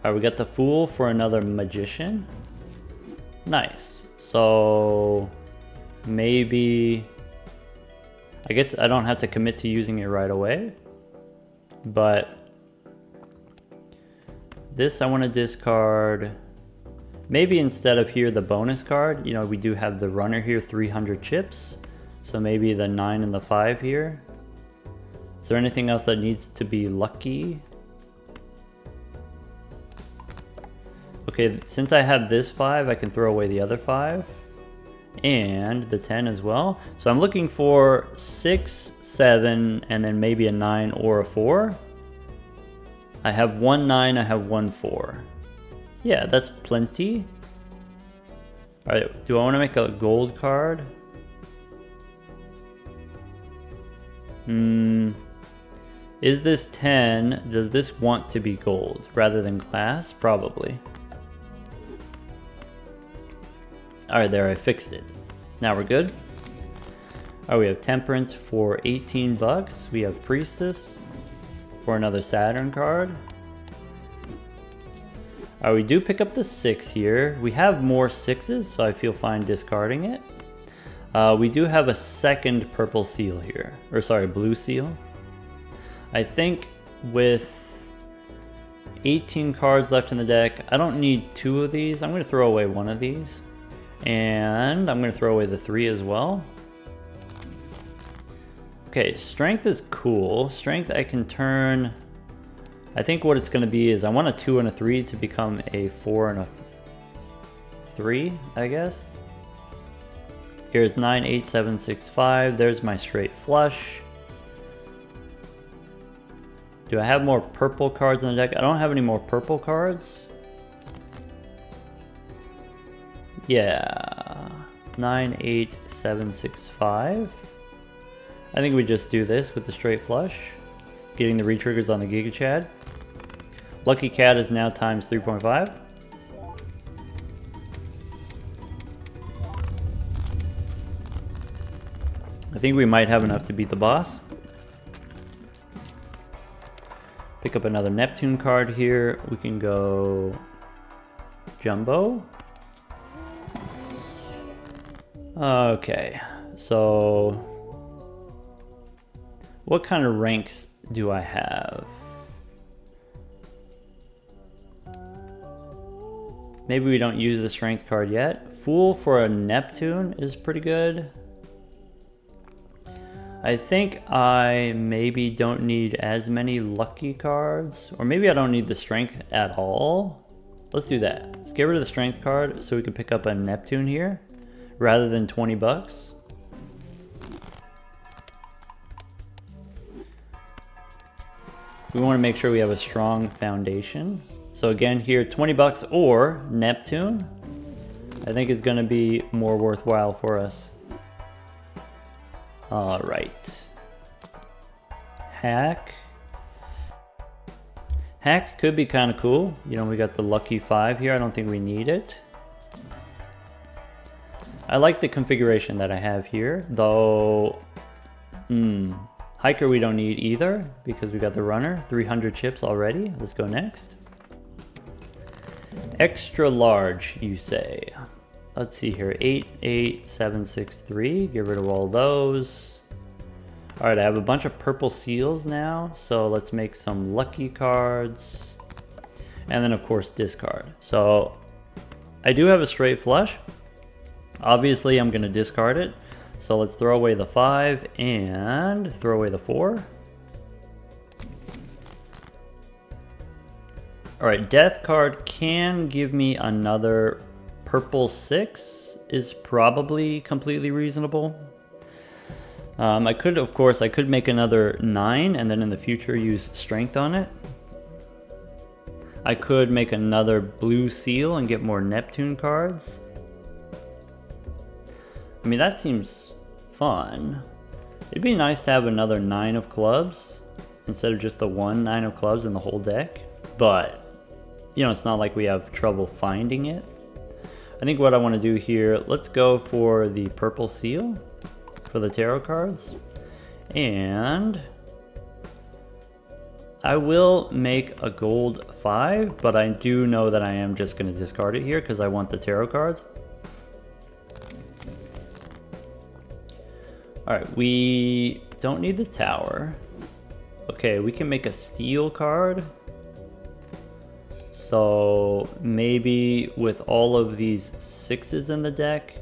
[SPEAKER 1] All right, we got the Fool for another Magician. Nice. So maybe, I guess I don't have to commit to using it right away, but this I want to discard. Maybe instead of here the bonus card, you know, we do have the runner here, 300 chips. So maybe the 9 and the 5 here. Is there anything else that needs to be lucky? Okay, since I have this 5, I can throw away the other 5. And the 10 as well. So I'm looking for 6, 7, and then maybe a 9 or a 4. I have 1 9, I have 1 4. Yeah, that's plenty. All right, do I want to make a gold card? Is this 10, does this want to be gold rather than glass? Probably. All right, there, I fixed it. Now we're good. All right, we have Temperance for 18 bucks. We have Priestess for another Saturn card. All right, we do pick up the 6 here. We have more 6s, so I feel fine discarding it. We do have a second purple seal here, or sorry, blue seal. I think with 18 cards left in the deck, I don't need 2 of these. I'm gonna throw away 1 of these. And I'm gonna throw away the 3 as well. Okay, strength is cool. Strength I can turn, I think what it's gonna be is I want a 2 and a 3 to become a 4 and a 3, I guess. Here's 9, 8, 7, 6, 5. There's my straight flush. Do I have more purple cards in the deck? I don't have any more purple cards. Yeah, 9, 8, 7, 6, 5. I think we just do this with the straight flush. Getting the retriggers on the Giga Chad. Lucky Cat is now times 3.5. I think we might have enough to beat the boss. Pick up another Neptune card here. We can go Jumbo. Okay, so what kind of ranks do I have? Maybe we don't use the strength card yet. Fool for a Neptune is pretty good. I think I maybe don't need as many lucky cards, or maybe I don't need the strength at all. Let's do that. Let's get rid of the strength card so we can pick up a Neptune here rather than 20 bucks. We want to make sure we have a strong foundation. So again here, 20 bucks or Neptune, I think is going to be more worthwhile for us. All right. Hack. Hack could be kind of cool. You know, we got the lucky 5 here. I don't think we need it. I like the configuration that I have here, though. Hiker we don't need either because we got the runner. 300 chips already. Let's go next. Extra large, you say. Let's see here. 8, 8, 7, 6, 3. Get rid of all those. All right, I have a bunch of purple seals now, so let's make some lucky cards. And then, of course, discard. So I do have a straight flush. Obviously, I'm going to discard it. So let's throw away the 5 and throw away the 4. All right, death card can give me another purple 6 is probably completely reasonable. I could, of course, I could make another 9 and then in the future use strength on it. I could make another blue seal and get more Neptune cards. I mean, that seems fun. It'd be nice to have another 9 of clubs instead of just the one 9 of clubs in the whole deck. But, you know, it's not like we have trouble finding it. I think what I want to do here, let's go for the purple seal for the tarot cards. And I will make a gold 5, but I do know that I am just going to discard it here because I want the tarot cards. Alright, we don't need the tower. Okay, we can make a steel card. So maybe with all of these 6s in the deck,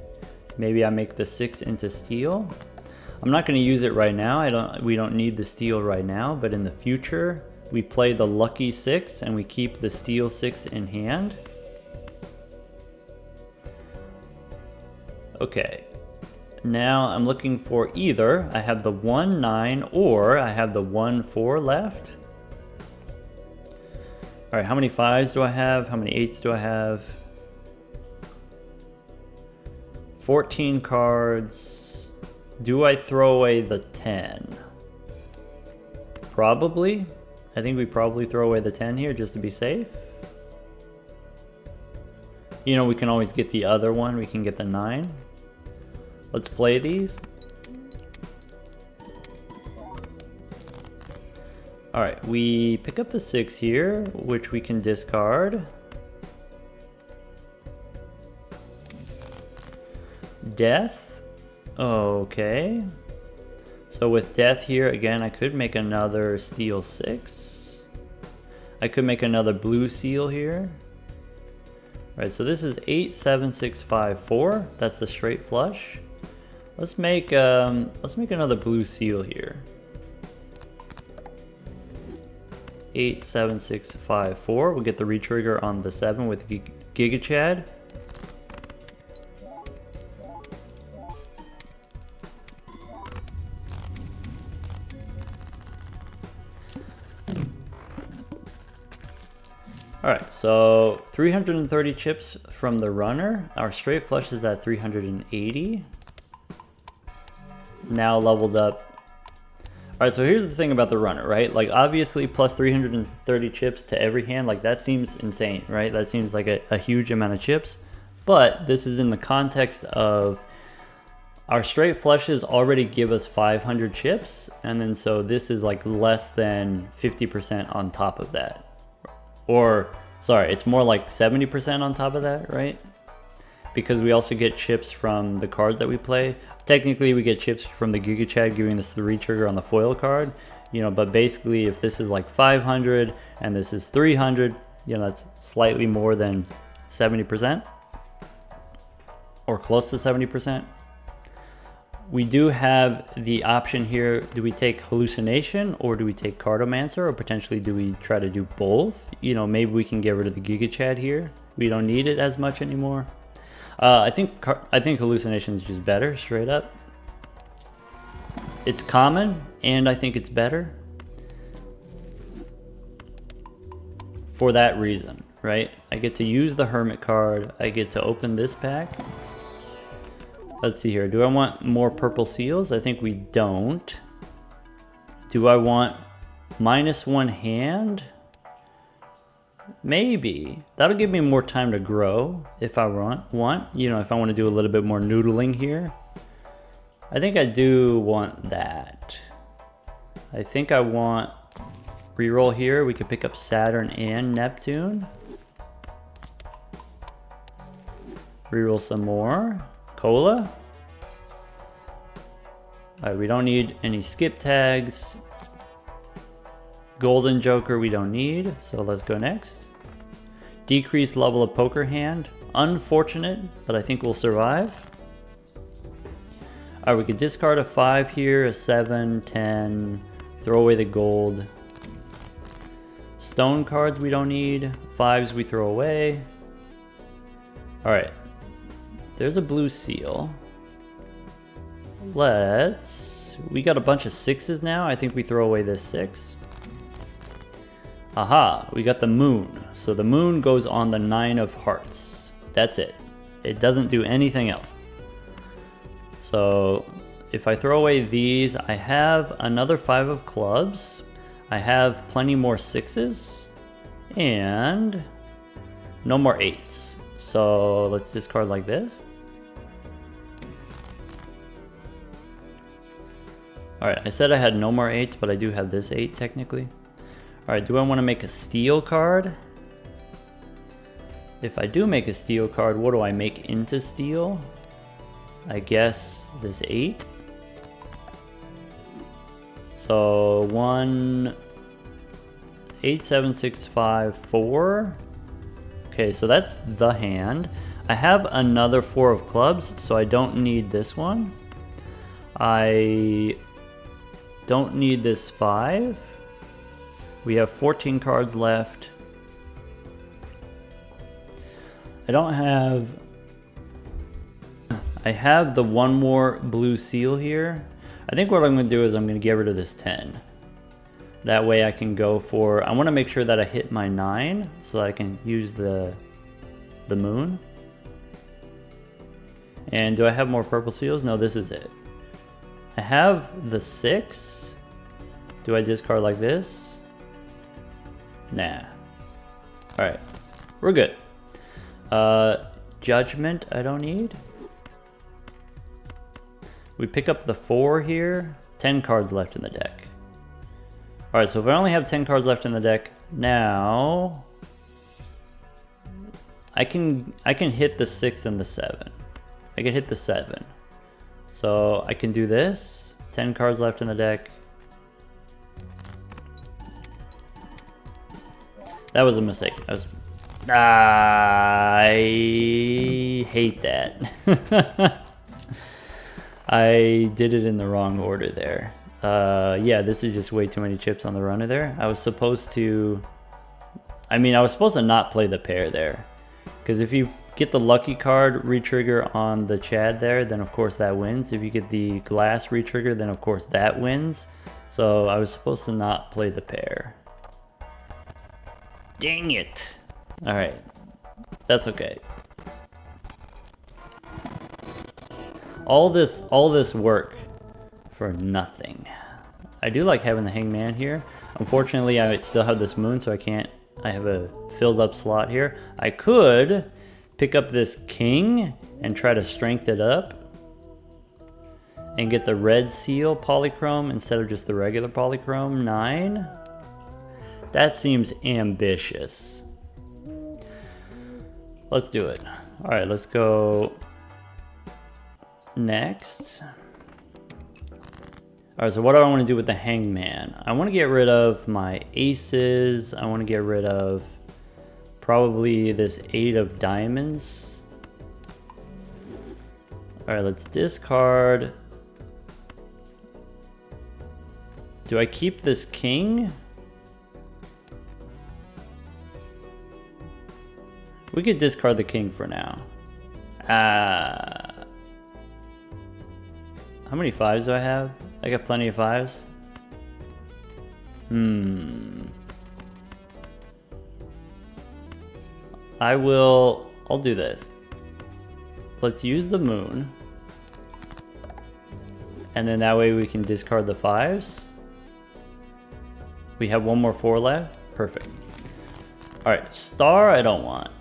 [SPEAKER 1] maybe I make the 6 into steel. I'm not going to use it right now. We don't need the steel right now, but in the future, we play the lucky 6 and we keep the steel 6 in hand. Okay. Now I'm looking for either I have the 1-9 or I have the 1-4 left. All right, how many 5s do I have? How many 8s do I have? 14 cards. Do I throw away the 10? Probably. I think we probably throw away the 10 here just to be safe. You know, we can always get the other one. We can get the 9. Let's play these. All right, we pick up the 6 here, which we can discard. Death. Okay. So with death here, again, I could make another steel 6. I could make another blue seal here. All right, so this is 8, 7, 6, 5, 4. That's the straight flush. Let's make another blue seal here. 8, 7, 6, 5, 4. We'll get the retrigger on the 7 with Giga Chad. Alright, so 330 chips from the runner. Our straight flush is at 380. Now leveled up. Alright, so here's the thing about the runner, right? Like, obviously, plus 330 chips to every hand, like, that seems insane, right? That seems like a huge amount of chips. But this is in the context of our straight flushes already give us 500 chips, and then so this is like less than 50% on top of that. Or, sorry, it's more like 70% on top of that, right? Because we also get chips from the cards that we play. Technically, we get chips from the Giga Chad giving us the retrigger on the foil card, you know, but basically if this is like 500 and this is 300, you know, that's slightly more than 70% or close to 70%. We do have the option here, do we take hallucination or do we take cartomancer, or potentially do we try to do both? You know, maybe we can get rid of the Giga Chad here. We don't need it as much anymore. I think hallucination is just better, straight up. It's common, and I think it's better for that reason, right? I get to use the Hermit card. I get to open this pack. Let's see here. Do I want more purple seals? I think we don't. Do I want -1 hand? Maybe. That'll give me more time to grow if I want. You know, if I want to do a little bit more noodling here. I think I do want that. I think I want reroll here. We could pick up Saturn and Neptune. Reroll some more. Cola. Alright, we don't need any skip tags. Golden Joker we don't need, so let's go next. Decreased level of poker hand. Unfortunate, but I think we'll survive. Alright, we could discard a 5 here, a 7, 10, throw away the gold. Stone cards we don't need, 5s we throw away. Alright, there's a blue seal. We got a bunch of 6s now. I think we throw away this 6. Aha, we got the moon. So the moon goes on the 9 of hearts. That's it. It doesn't do anything else. So if I throw away these, I have another 5 of clubs. I have plenty more 6s. And no more 8s. So let's discard like this. Alright, I said I had no more 8s, but I do have this 8 technically. Alright, do I want to make a steel card? If I do make a steel card, what do I make into steel? I guess this 8. So 1, 8, 7, 6, 5, 4. Okay, so that's the hand. I have another 4 of clubs, so I don't need this one. I don't need this 5. We have 14 cards left. I don't have... I have the one more blue seal here. I think what I'm going to do is I'm going to get rid of this 10. That way I can go for... I want to make sure that I hit my 9 so that I can use the moon. And do I have more purple seals? No, this is it. I have the 6. Do I discard like this? Nah. Alright. We're good. Judgment I don't need. We pick up the 4 here. 10 cards left in the deck. Alright, so if I only have 10 cards left in the deck, now I can hit the 6 and the 7. I can hit the 7. So I can do this. 10 cards left in the deck. That was a mistake. I hate that. I did it in the wrong order there. Yeah, this is just way too many chips on the runner there. I was supposed to not play the pair there. Because if you get the lucky card re-trigger on the Chad there, then of course that wins. If you get the glass re-trigger, then of course that wins. So I was supposed to not play the pair. Dang it. Alright. That's okay. All this work for nothing. I do like having the hangman here. Unfortunately, I still have this moon, so I have a filled up slot here. I could pick up this king and try to strength it up and get the red seal polychrome instead of just the regular polychrome 9. That seems ambitious. Let's do it. All right, let's go next. All right, so what do I want to do with the hangman? I want to get rid of my aces. I want to get rid of probably this 8 of diamonds. All right, let's discard. Do I keep this king? We could discard the king for now. How many 5s do I have? I got plenty of 5s. I'll do this. Let's use the moon. And then that way we can discard the 5s. We have one more 4 left. Perfect. Alright, star I don't want.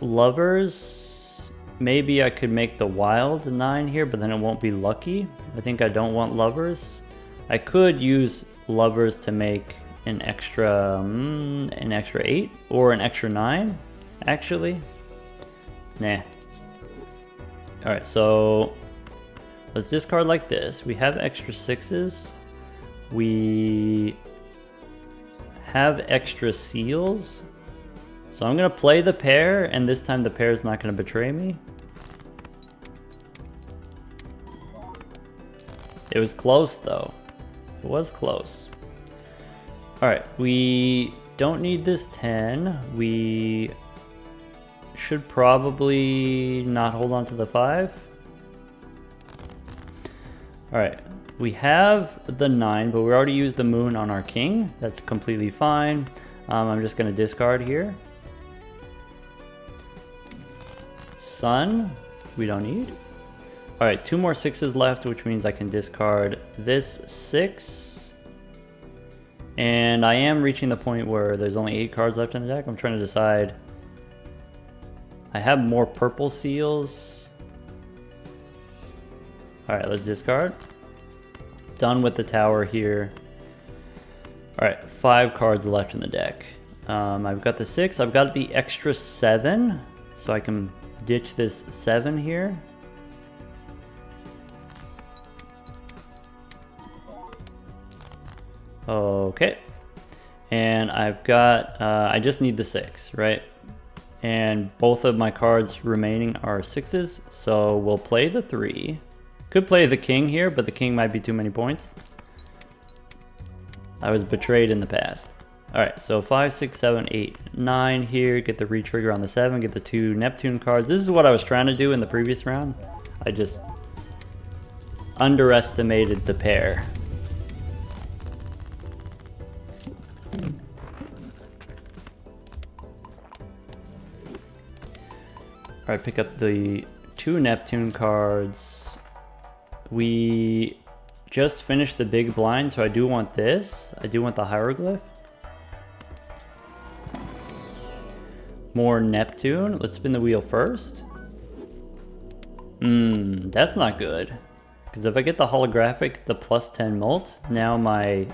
[SPEAKER 1] Lovers, maybe I could make the wild 9 here, but then it won't be lucky. I think I don't want lovers. I could use lovers to make an extra 8 or an extra 9, actually. Nah. Alright, so let's discard like this. We have extra 6s. We have extra seals. So I'm going to play the pair, and this time the pair is not going to betray me. It was close, though. It was close. Alright, we don't need this 10. We should probably not hold on to the 5. Alright, we have the 9, but we already used the moon on our king. That's completely fine. I'm just going to discard here. Sun, we don't need. All right, 2 more 6s left, which means I can discard this 6. And I am reaching the point where there's only 8 cards left in the deck. I'm trying to decide. I have more purple seals. All right, let's discard. Done with the tower here. All right, 5 cards left in the deck. I've got the 6. I've got the extra 7, so I can ditch this 7 here. Okay, and I've got, I just need the 6, right? And both of my cards remaining are 6s, so we'll play the 3. Could play the king here, but the king might be too many points. I was betrayed in the past. All right, so 5, 6, 7, 8, 9 here. Get the retrigger on the 7, get the 2 Neptune cards. This is what I was trying to do in the previous round. I just underestimated the pair. All right, pick up the 2 Neptune cards. We just finished the big blind, so I do want this. I do want the hieroglyph. More Neptune. Let's spin the wheel first. That's not good. Because if I get the holographic, the +10 molt, now my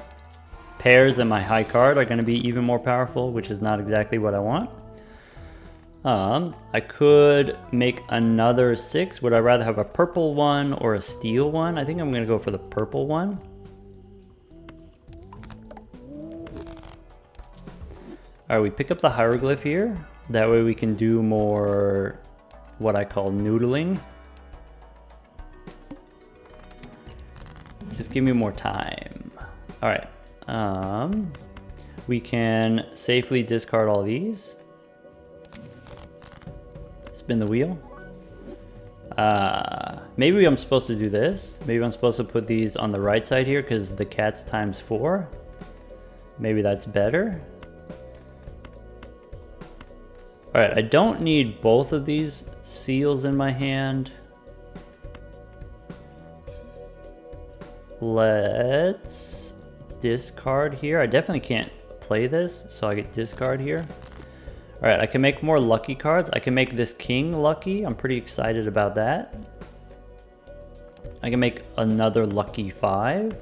[SPEAKER 1] pairs and my high card are going to be even more powerful, which is not exactly what I want. I could make another 6. Would I rather have a purple one or a steel one? I think I'm going to go for the purple one. All right, we pick up the hieroglyph here. That way we can do more what I call noodling. Just give me more time. All right. We can safely discard all these. Spin the wheel. Maybe I'm supposed to do this. Maybe I'm supposed to put these on the right side here because the cat's ×4. Maybe that's better. All right, I don't need both of these seals in my hand. Let's discard here. I definitely can't play this, so I get discard here. All right, I can make more lucky cards. I can make this king lucky. I'm pretty excited about that. I can make another lucky 5.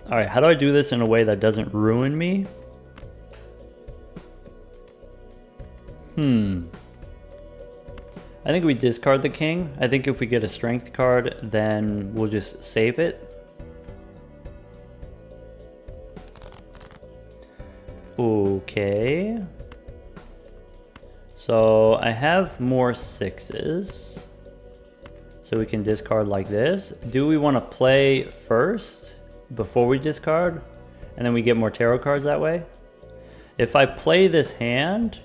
[SPEAKER 1] All right, how do I do this in a way that doesn't ruin me? I think we discard the king. I think if we get a strength card, then we'll just save it. Okay. So I have more 6s. So we can discard like this. Do we want to play first before we discard? And then we get more tarot cards that way? If I play this hand,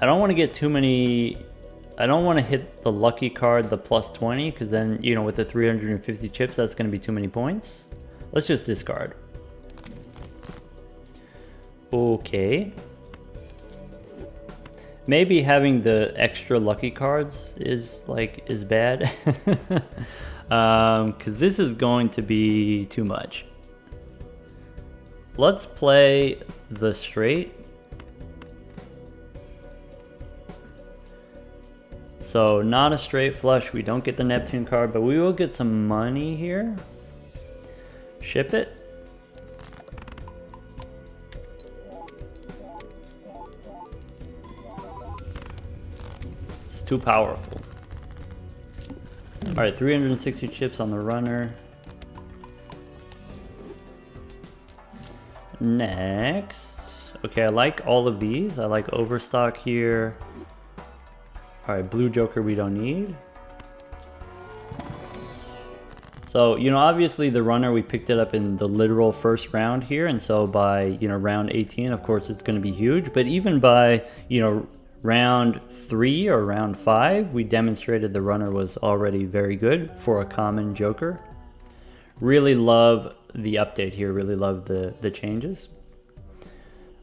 [SPEAKER 1] I don't want to get too many. I don't want to hit the lucky card, the +20, because then, you know, with the 350 chips, that's going to be too many points. Let's just discard. Okay. Maybe having the extra lucky cards is bad. Because this is going to be too much. Let's play the straight. So not a straight flush, we don't get the Neptune card, but we will get some money here. Ship it. It's too powerful. All right, 360 chips on the runner. Next. Okay, I like all of these. I like Overstock here. All right, blue joker we don't need. So, you know, obviously the runner, we picked it up in the literal first round here. And so by, you know, round 18, of course, it's going to be huge. But even by, you know, round 3 or round 5, we demonstrated the runner was already very good for a common joker. Really love the update here. Really love the changes.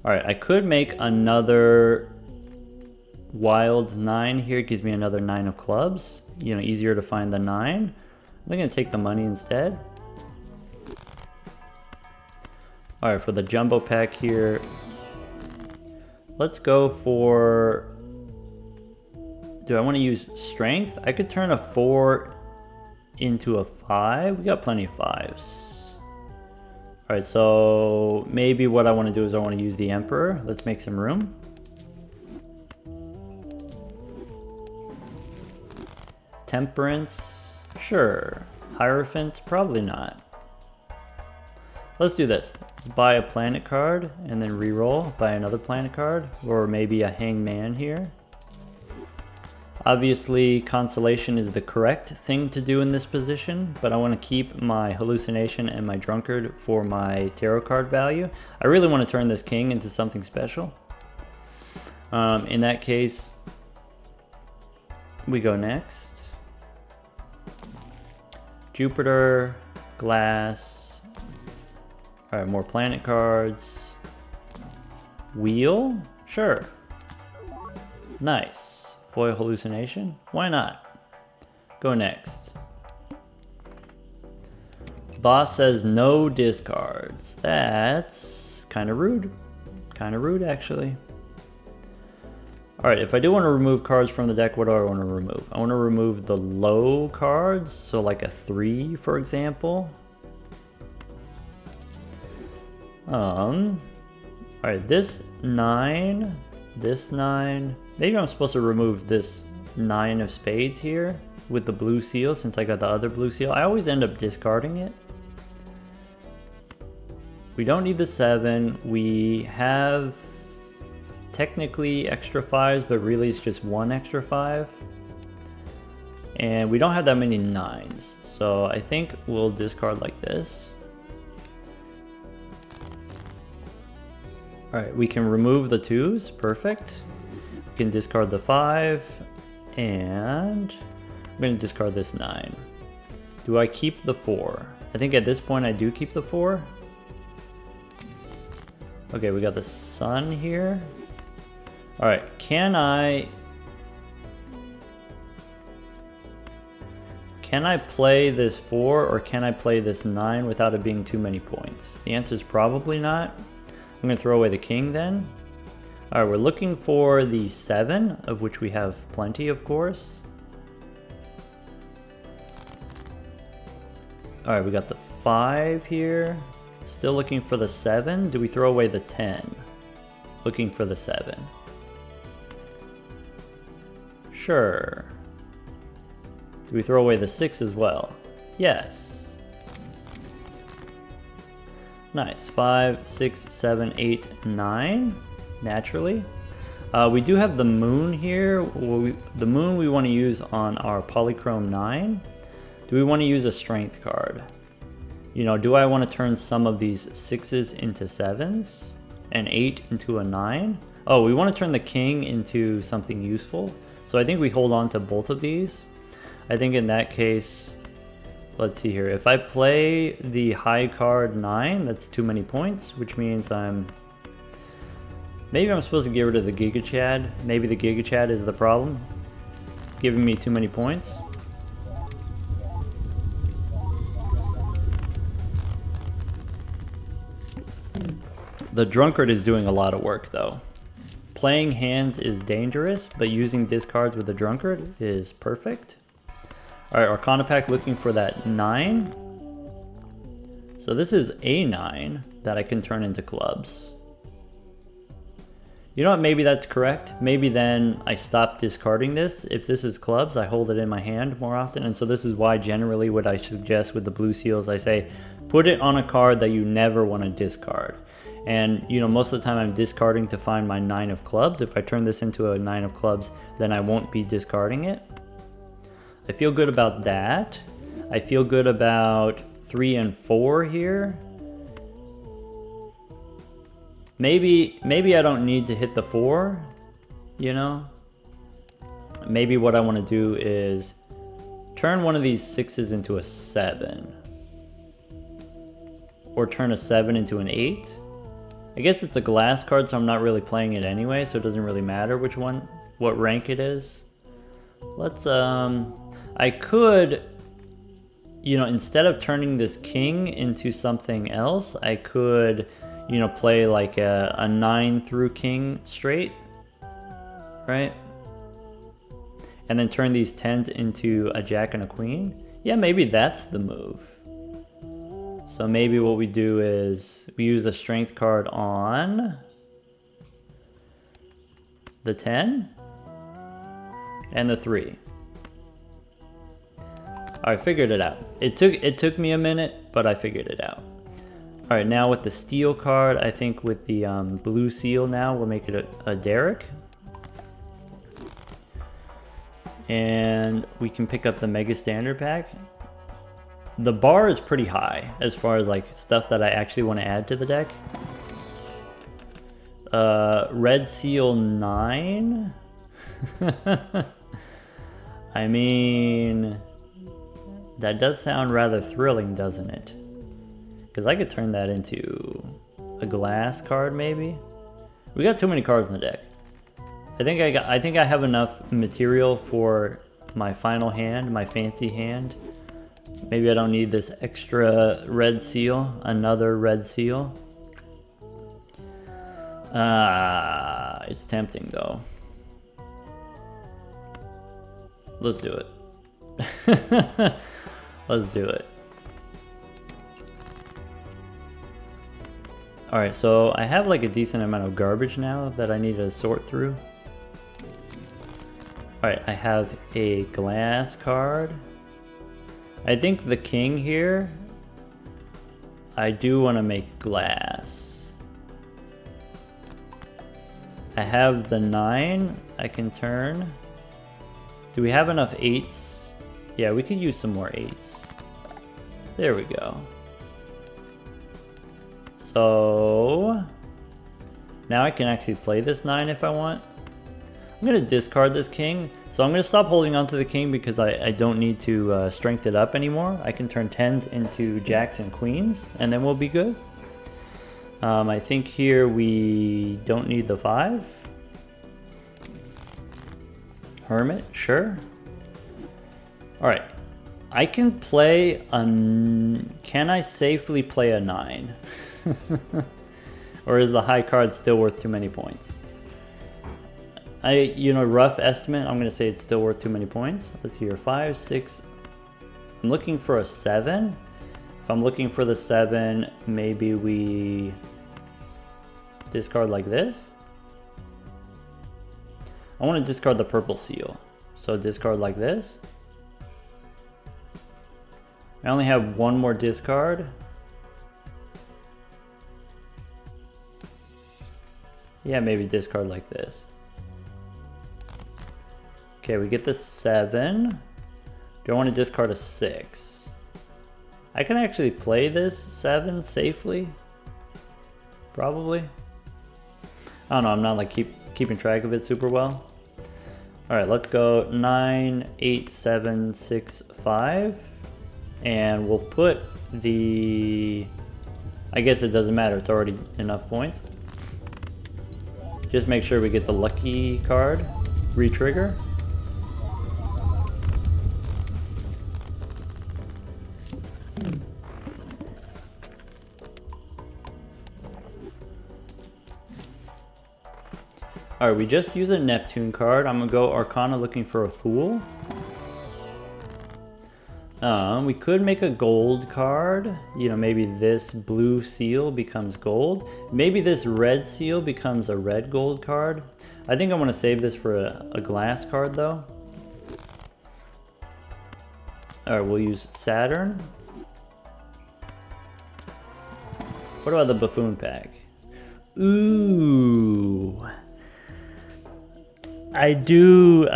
[SPEAKER 1] All right, I could make another wild 9 here gives me another 9 of clubs. You know, easier to find the 9. I'm gonna take the money instead. All right, for the jumbo pack here, let's go for, do I want to use strength? I could turn a 4 into a 5. We got plenty of 5s. All right, so maybe what I want to do is I want to use the Emperor. Let's make some room. Temperance, sure. Hierophant, probably not. Let's do this. Let's buy a planet card and then re-roll, buy another planet card, or maybe a hangman here. Obviously, consolation is the correct thing to do in this position, but I want to keep my hallucination and my drunkard for my tarot card value. I really want to turn this king into something special. In that case, we go next. Jupiter, glass. All right, more planet cards. Wheel, sure. Nice. Foil hallucination, why not? Go next. Boss says no discards. That's kind of rude. Kind of rude, actually. All right, if I do want to remove cards from the deck, what do I want to remove? I want to remove the low cards, so like a 3, for example. All right, this 9, this 9. Maybe I'm supposed to remove this 9 of spades here with the blue seal since I got the other blue seal. I always end up discarding it. We don't need the 7. We have technically extra 5s, but really it's just 1 extra 5. And we don't have that many 9s. So I think we'll discard like this. All right, we can remove the 2s, perfect. We can discard the 5, and I'm gonna discard this 9. Do I keep the 4? I think at this point I do keep the 4. Okay, we got the sun here. All right, can I play this 4 or can I play this 9 without it being too many points? The answer is probably not. I'm gonna throw away the king then. All right, we're looking for the 7, of which we have plenty, of course. All right, we got the 5 here. Still looking for the 7. Do we throw away the 10? Looking for the 7. Sure. Do we throw away the 6 as well? Yes. Nice. 5, 6, 7, 8, 9. Naturally. We do have the moon here. The moon we want to use on our polychrome 9. Do we want to use a strength card? You know, do I want to turn some of these 6s into 7s and 8 into a 9? Oh, we want to turn the king into something useful. So I think we hold on to both of these. I think in that case, let's see here. If I play the high card 9, that's too many points, which means maybe I'm supposed to get rid of the Giga Chad. Maybe the Giga Chad is the problem, giving me too many points. The drunkard is doing a lot of work though. Playing hands is dangerous, but using discards with the drunkard is perfect. All right, Arcana pack looking for that 9. So this is a 9 that I can turn into clubs. You know what, maybe that's correct. Maybe then I stop discarding this. If this is clubs, I hold it in my hand more often. And so this is why generally what I suggest with the blue seals, I say, put it on a card that you never want to discard. And you know, most of the time I'm discarding to find my 9 of clubs. If I turn this into a 9 of clubs, then I won't be discarding it. I feel good about that. I feel good about 3 and 4 here. Maybe I don't need to hit the 4, you know? Maybe what I want to do is turn one of these 6s into a 7. Or turn a 7 into an 8. I guess it's a glass card, so I'm not really playing it anyway, so it doesn't really matter which one, what rank it is. Let's, I could, you know, instead of turning this king into something else, I could, you know, play like a 9 through king straight, right? And then turn these 10s into a jack and a queen. Yeah, maybe that's the move. So maybe what we do is we use a strength card on the 10 and the 3. I figured it out. It took me a minute, but I figured it out. All right, now with the steel card, I think with the blue seal now, we'll make it a Derek. And we can pick up the Mega Standard Pack. The bar is pretty high as far as like stuff that I actually want to add to the deck. Red Seal 9. I mean, that does sound rather thrilling, doesn't it? Because I could turn that into a glass card, maybe. We got too many cards in the deck. I think I have enough material for my final hand, my fancy hand. Maybe I don't need this extra red seal, another red seal. It's tempting though. Let's do it. Let's do it. Alright, so I have like a decent amount of garbage now that I need to sort through. Alright, I have a glass card. I think the king here, I do want to make glass. I have the 9 I can turn. Do we have enough 8s? Yeah, we could use some more 8s. There we go. So now I can actually play this 9 if I want. I'm going to discard this king. So I'm going to stop holding on to the king because I don't need to strength it up anymore. I can turn 10s into jacks and queens and then we'll be good. I think here we don't need the 5. Hermit, sure. Alright, I can play a... Can I safely play a 9? Or is the high card still worth too many points? You know, rough estimate, I'm going to say it's still worth too many points. Let's see here, 5, 6. I'm looking for a 7. If I'm looking for the 7, maybe we discard like this. I want to discard the purple seal. So discard like this. I only have one more discard. Yeah, maybe discard like this. Okay, we get the 7. Do I want to discard a 6? I can actually play this 7 safely. Probably. I don't know, I'm not like keeping track of it super well. Alright, let's go 9, 8, 7, 6, 5. And we'll put the... I guess it doesn't matter, it's already enough points. Just make sure we get the lucky card. Re-trigger. Alright, we just use a Neptune card. I'm gonna go Arcana looking for a Fool. We could make a gold card. You know, maybe this blue seal becomes gold. Maybe this red seal becomes a red gold card. I think I want to save this for a glass card though. Alright, we'll use Saturn. What about the Buffoon pack? Ooh. I do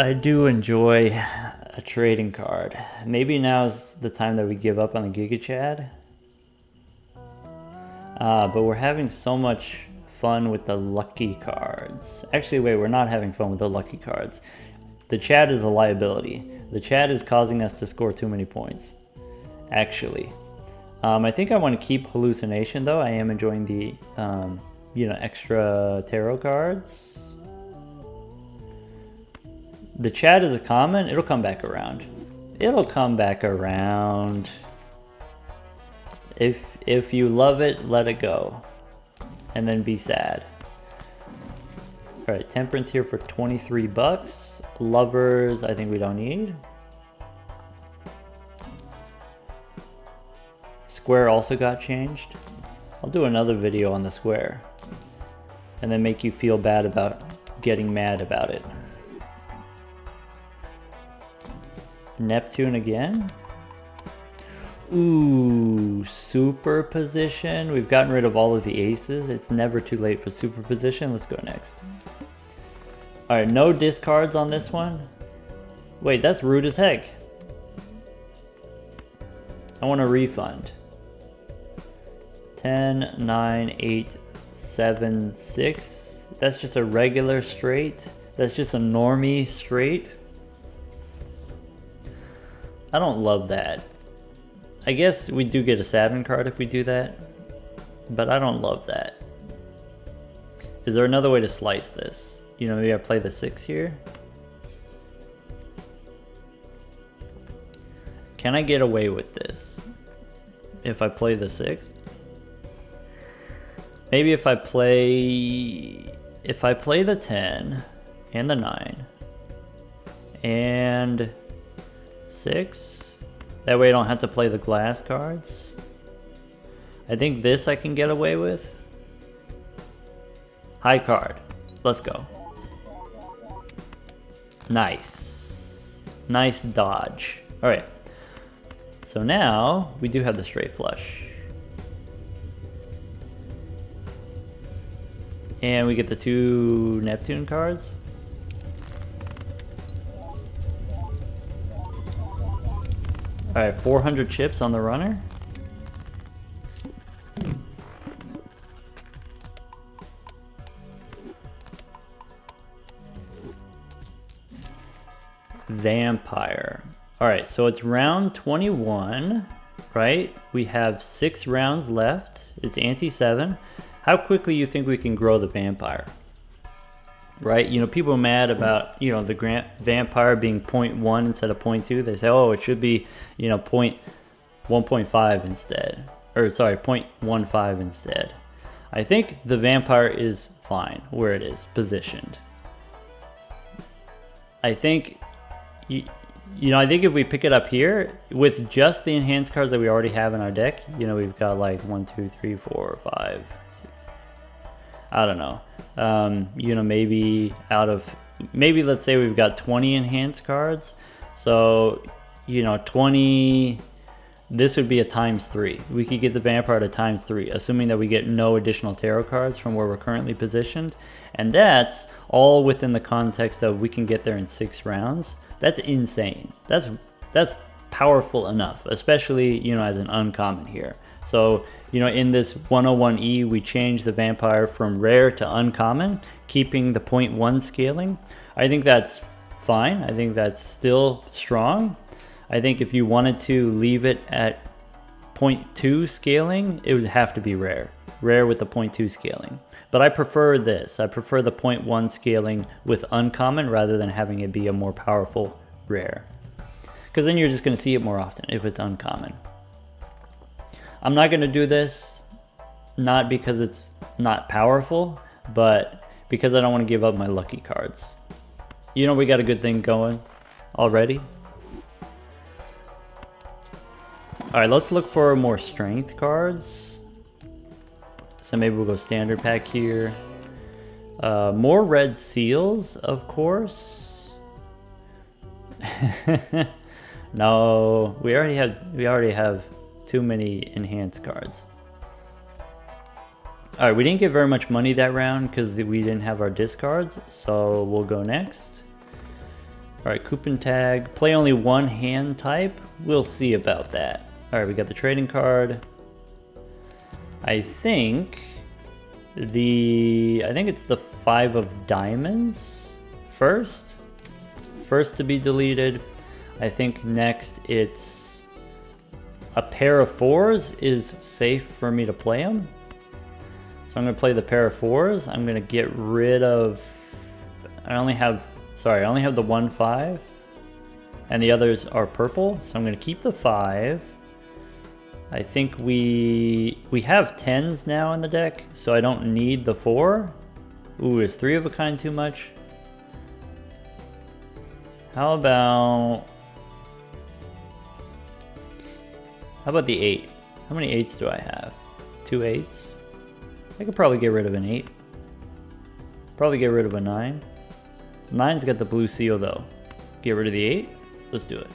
[SPEAKER 1] enjoy a trading card. Maybe now's the time that we give up on the Giga Chad. But we're having so much fun with the lucky cards. Actually, wait, we're not having fun with the lucky cards. The Chad is a liability. The Chad is causing us to score too many points. Actually. I think I want to keep Hallucination though. I am enjoying the extra tarot cards. The chat is a common. It'll come back around. It'll come back around. If you love it, let it go. And then be sad. Alright, Temperance here for 23 bucks. Lovers, I think we don't need. Square also got changed. I'll do another video on the square. And then make you feel bad about getting mad about it. Neptune again. Ooh, superposition. We've gotten rid of all of the aces. It's never too late for superposition. Let's go next. Alright, no discards on this one. Wait, that's rude as heck. I want a refund. 10, 9, 8, 7, 6. That's just a regular straight. That's just a normie straight. I don't love that. I guess we do get a Saturn card if we do that, but I don't love that. Is there another way to slice this? Maybe I play the 6 here. Can I get away with this if I play the 6? Maybe if I play the 10 and the 9 and 6. That way I don't have to play the glass cards. I think this I can get away with. High card. Let's go. Nice. Nice dodge. Alright. So now we do have the straight flush. And we get the 2 Neptune cards. Alright, 400 chips on the runner. Vampire. Alright, so it's round 21, right? We have 6 rounds left. It's ante 7. How quickly you think we can grow the vampire? Right? People are mad about, the vampire being 0.1 instead of 0.2. They say, oh, it should be, 1.5 instead. Or, sorry, 0.15 instead. I think the vampire is fine where it is positioned. I think, I think if we pick it up here, with just the enhanced cards that we already have in our deck, we've got like 1, 2, 3, 4, 5, 6. I don't know. Maybe maybe let's say we've got 20 enhanced cards. So, 20, this would be a ×3. We could get the vampire to ×3, assuming that we get no additional tarot cards from where we're currently positioned. And that's all within the context of we can get there in 6 rounds. That's insane. That's powerful enough, especially, as an uncommon here. So, in this 101E, we change the vampire from rare to uncommon, keeping the 0.1 scaling. I think that's fine. I think that's still strong. I think if you wanted to leave it at 0.2 scaling, it would have to be rare. Rare with the 0.2 scaling. But I prefer this. I prefer the 0.1 scaling with uncommon rather than having it be a more powerful rare. Because then you're just going to see it more often if it's uncommon. I'm not going to do this, not because it's not powerful, but because I don't want to give up my lucky cards. We got a good thing going already. Alright, let's look for more strength cards. So maybe we'll go standard pack here. More red seals, of course. No, we already have too many enhanced cards. Alright, we didn't get very much money that round because we didn't have our discards, so we'll go next. Alright, coupon tag. Play only one hand type. We'll see about that. Alright, we got the trading card. I think it's the 5 of diamonds first to be deleted. I think next it's a pair of 4s is safe for me to play them. So I'm gonna play the pair of fours. I'm gonna get rid of, I only have the 1-5 and the others are purple. So I'm gonna keep the 5. I think we have 10s now in the deck, so I don't need the 4. Ooh, is 3 of a kind too much? How about the 8? How many 8s do I have? 2 8s? I could probably get rid of an 8. Probably get rid of a 9. 9's got the blue seal though. Get rid of the 8? Let's do it.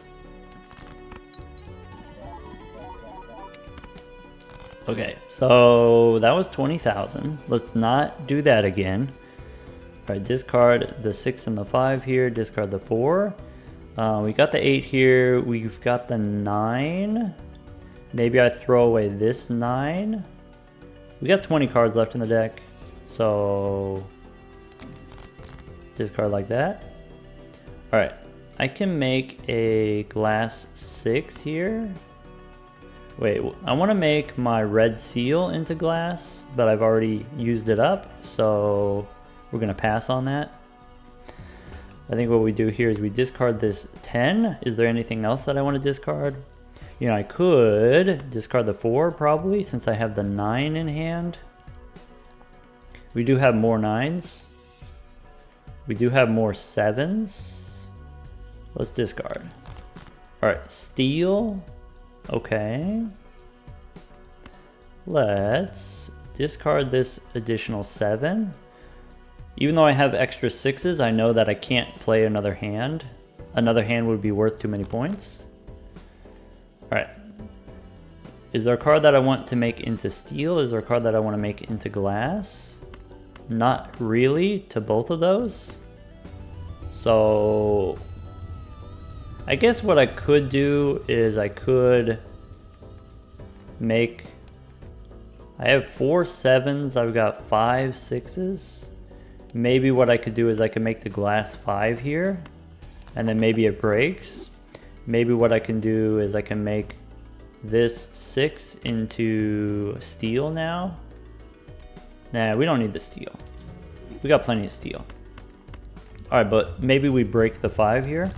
[SPEAKER 1] Okay, so that was 20,000. Let's not do that again. All right, discard the 6 and the 5 here, discard the 4. We got the 8 here, we've got the 9. Maybe I throw away this 9. We got 20 cards left in the deck, so discard like that. All right, I can make a glass 6 here. Wait, I want to make my red seal into glass, but I've already used it up, so we're going to pass on that. I think what we do here is we discard this 10. Is there anything else that I want to discard? You know, I could discard the 4 probably, since I have the 9 in hand. We do have more 9s. We do have more 7s. Let's discard. All right, steel. Okay. Let's discard this additional 7. Even though I have extra 6s, I know that I can't play another hand. Another hand would be worth too many points. All right. Is there a card that I want to make into steel? Is there a card that I want to make into glass? Not really to both of those. So I guess what I could do is I could make, I have 4 7s, I've got 5 6s. Maybe what I could do is I could make the glass 5 here, and then maybe it breaks. Maybe what I can do is I can make this 6 into steel now. Nah, we don't need the steel. We got plenty of steel. All right, but maybe we break the 5 here.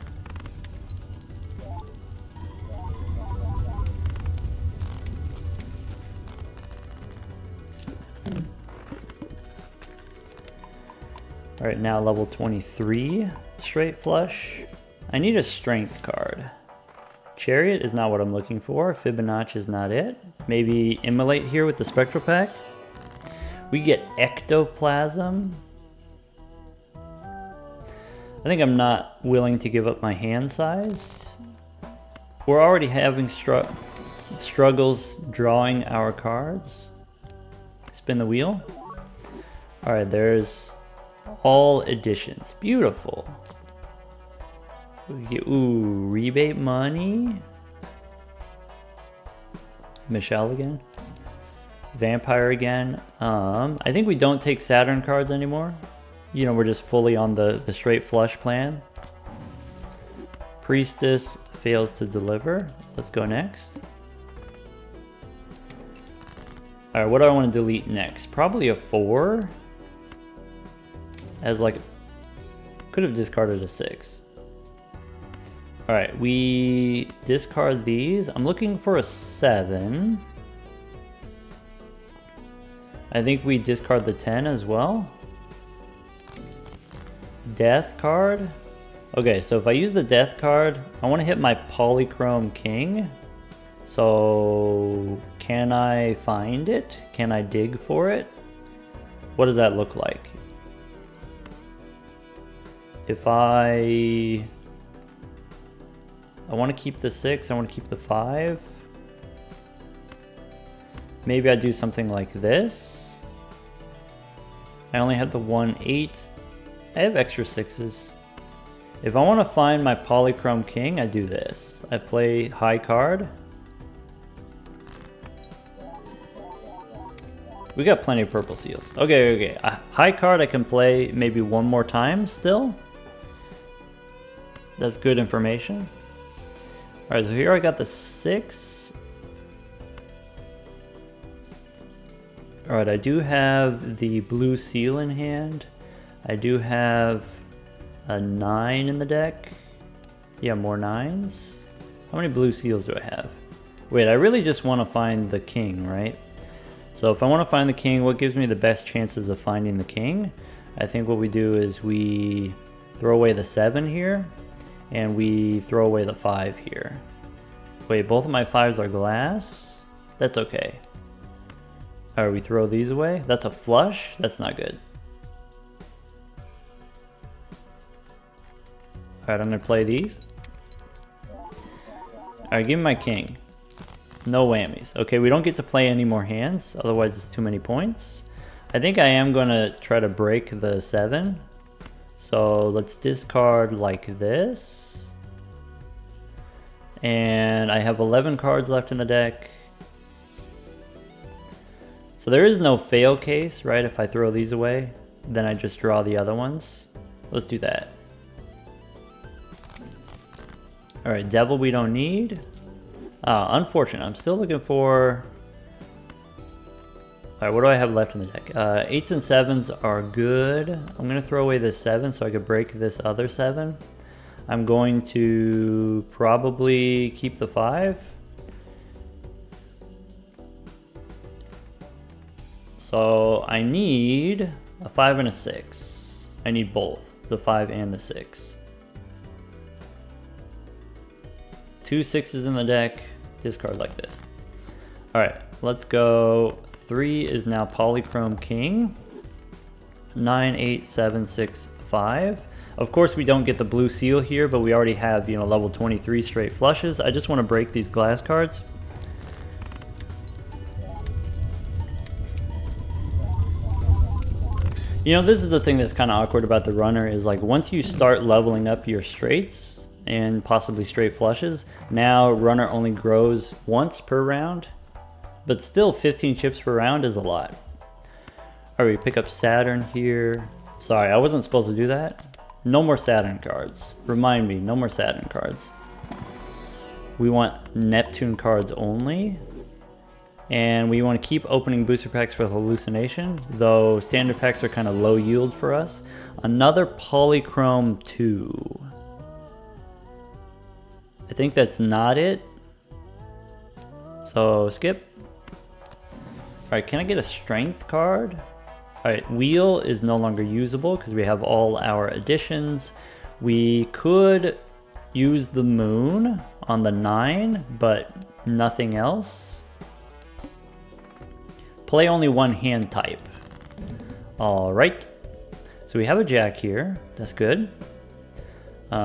[SPEAKER 1] All right, now level 23, straight flush. I need a strength card. Chariot is not what I'm looking for. Fibonacci is not it. Maybe Immolate here with the Spectral Pack. We get Ectoplasm. I think I'm not willing to give up my hand size. We're already having struggles drawing our cards. Spin the wheel. All right, there's all editions. Beautiful. We get, ooh, rebate money. Michelle again. Vampire again. I think we don't take Saturn cards anymore. You know, we're just fully on the straight flush plan. Priestess fails to deliver. Let's go next. All right, what do I want to delete next? Probably a 4. As like, could have discarded a 6. All right, we discard these. I'm looking for a 7. I think we discard the 10 as well. Death card. Okay, so if I use the death card, I want to hit my Polychrome King. So can I find it? Can I dig for it? What does that look like? If I want to keep the 6, I want to keep the 5. Maybe I do something like this. I only have the 1 8. I have extra 6s. If I want to find my Polychrome King, I do this. I play high card. We got plenty of purple seals. Okay. High card I can play maybe one more time still. That's good information. All right, so here I got the 6. All right, I do have the blue seal in hand. I do have a 9 in the deck. Yeah, more 9s. How many blue seals do I have? Wait, I really just want to find the king, right? So if I want to find the king, what gives me the best chances of finding the king? I think what we do is we throw away the 7 here, and we throw away the 5 here. Wait, both of my 5s are glass? That's okay. All right, we throw these away. That's a flush? That's not good. All right, I'm gonna play these. All right, give me my king. No whammies. Okay, we don't get to play any more hands, otherwise it's too many points. I think I am gonna try to break the 7. So let's discard like this. And I have 11 cards left in the deck. So there is no fail case, right? If I throw these away, then I just draw the other ones. Let's do that. All right, devil we don't need. Unfortunate, I'm still looking for... All right, what do I have left in the deck? 8s and 7s are good. I'm gonna throw away this 7 so I could break this other 7. I'm going to probably keep the 5. So I need a 5 and a 6. I need both, the 5 and the 6. 2 6s in the deck, discard like this. All right, let's go. 3 is now Polychrome King. 9, 8, 7, 6, 5. Of course we don't get the blue seal here, but we already have, you know, level 23 straight flushes. I just want to break these glass cards. You know, this is the thing that's kind of awkward about the runner is like once you start leveling up your straights and possibly straight flushes, now runner only grows once per round, but still 15 chips per round is a lot. All right, we pick up Saturn here. Sorry, I wasn't supposed to do that. No more Saturn cards. Remind me, no more Saturn cards. We want Neptune cards only. And we want to keep opening booster packs for hallucination, though standard packs are kind of low yield for us. Another Polychrome 2. I think that's not it. So skip. Alright, can I get a strength card? Alright, wheel is no longer usable because we have all our additions. We could use the moon on the 9, but nothing else. Play only one hand type. All right. So we have a jack here. That's good. Do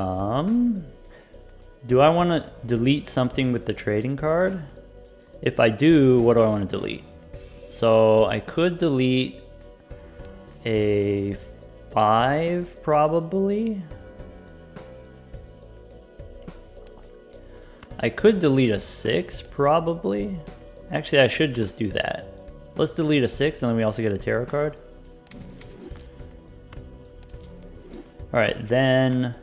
[SPEAKER 1] I want to delete something with the trading card? If I do, what do I want to delete? So I could delete a 5 probably. I could delete a 6 probably. Actually, I should just do that. Let's delete a 6 and then we also get a tarot card. All right, then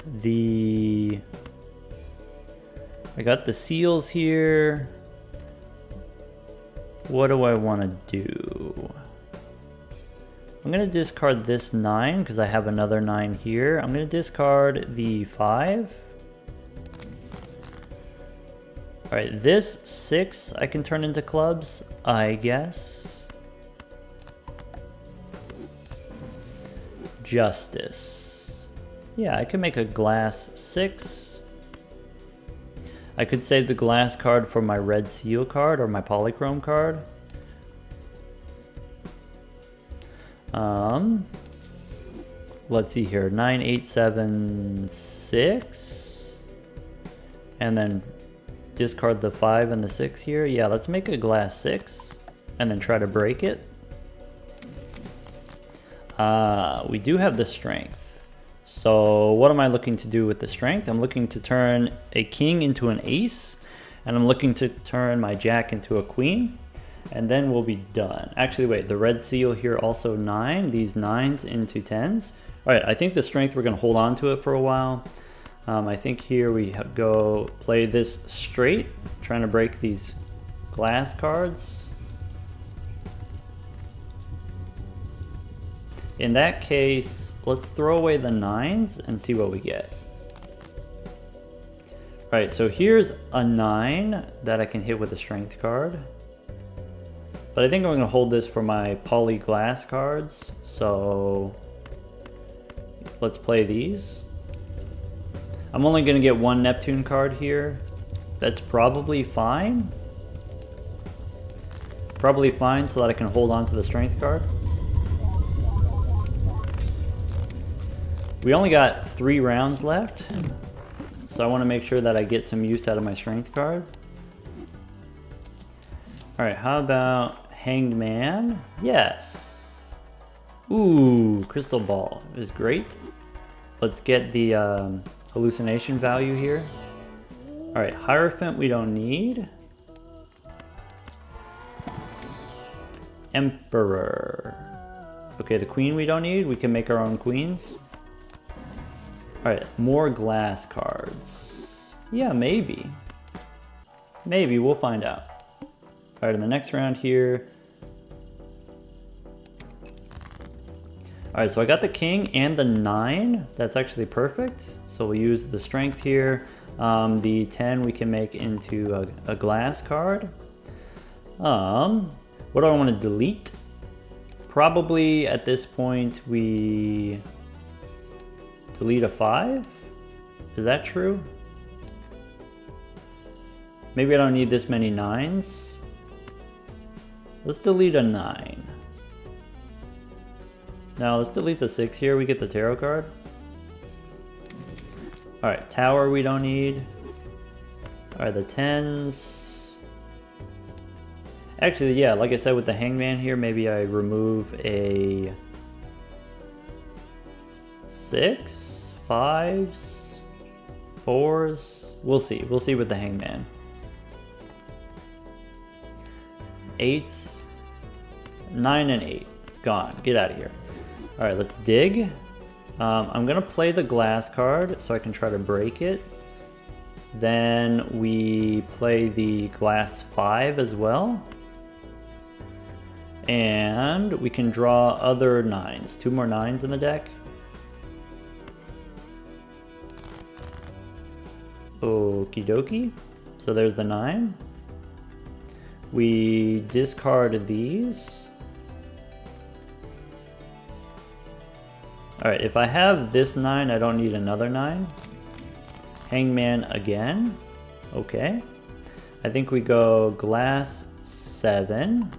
[SPEAKER 1] I got the seals here. What do I want to do? I'm gonna discard this 9 because I have another 9 here. I'm gonna discard the 5. All right, this 6 I can turn into clubs, I guess. Justice. Yeah, I could make a glass 6. I could save the glass card for my red seal card or my polychrome card. Let's see here. 9, 8, 7, 6. And then discard the 5 and the 6 here. Yeah, let's make a glass 6 and then try to break it. We do have the strength. So what am I looking to do with the strength? I'm looking to turn a king into an ace, and I'm looking to turn my jack into a queen, and then we'll be done. Actually, wait, the red seal here also 9, these 9s into 10s. All right, I think the strength, we're gonna hold on to it for a while. I think here we go play this straight, trying to break these glass cards. In that case, let's throw away the 9s and see what we get. All right, so here's a 9 that I can hit with a strength card. But I think I'm gonna hold this for my poly glass cards. So let's play these. I'm only gonna get one Neptune card here. That's probably fine. Probably fine so that I can hold on to the strength card. We only got 3 rounds left. So I wanna make sure that I get some use out of my strength card. All right, how about Hanged Man? Yes. Ooh, Crystal Ball is great. Let's get the hallucination value here. All right, Hierophant we don't need. Emperor. Okay, the Queen we don't need. We can make our own queens. All right, more glass cards. Yeah, maybe. Maybe, we'll find out. All right, in the next round here. All right, so I got the king and the 9. That's actually perfect. So we'll use the strength here. The 10 we can make into a glass card. What do I want to delete? Probably at this point we delete a 5. Is that true? Maybe I don't need this many 9s. Let's delete a 9. Now let's delete the 6 here. We get the tarot card. All right, tower we don't need. All right, the 10s. Actually, yeah, like I said with the hangman here, maybe I remove a 6, 5s, 4s. We'll see. We'll see with the hangman. 8s, 9 and 8. Gone. Get out of here. All right, let's dig. I'm gonna play the glass card so I can try to break it. Then we play the glass 5 as well. And we can draw other 9s. 2 more 9s in the deck. Okie dokie. So there's the 9. We discard these. All right, if I have this 9, I don't need another 9. Hangman again. Okay. I think we go glass 7.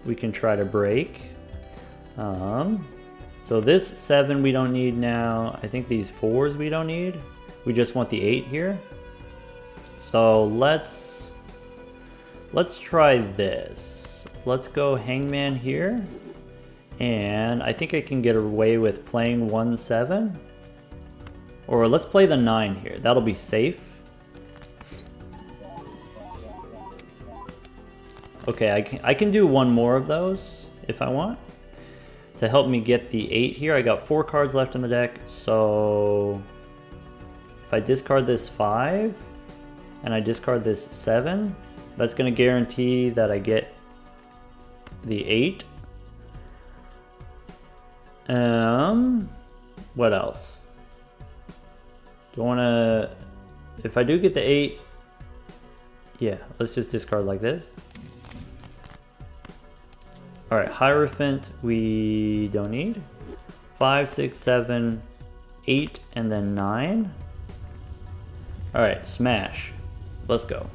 [SPEAKER 1] We can try to break. So this 7 we don't need now. I think these 4s we don't need. We just want the 8 here. So let's try this. Let's go hangman here. And I think I can get away with playing 1 7. Or let's play the 9 here. That'll be safe. Okay, I can do one more of those if I want. To help me get the 8 here. I got 4 cards left in the deck. So if I discard this 5 and I discard this 7, that's going to guarantee that I get the 8. What else? Do I want to... If I do get the 8... Yeah, let's just discard like this. Alright, Hierophant we don't need. 5, 6, 7, 8, and then 9. Alright, smash. Let's go.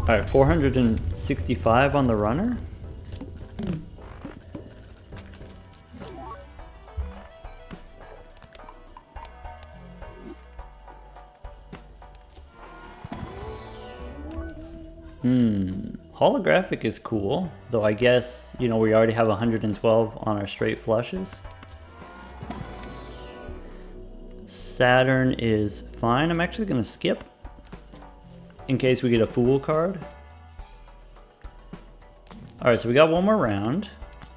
[SPEAKER 1] Alright, 465 on the runner. Holographic is cool, though I guess, you know, we already have 112 on our straight flushes. Saturn is fine. I'm actually going to skip in case we get a Fool card. Alright, so we got one more round.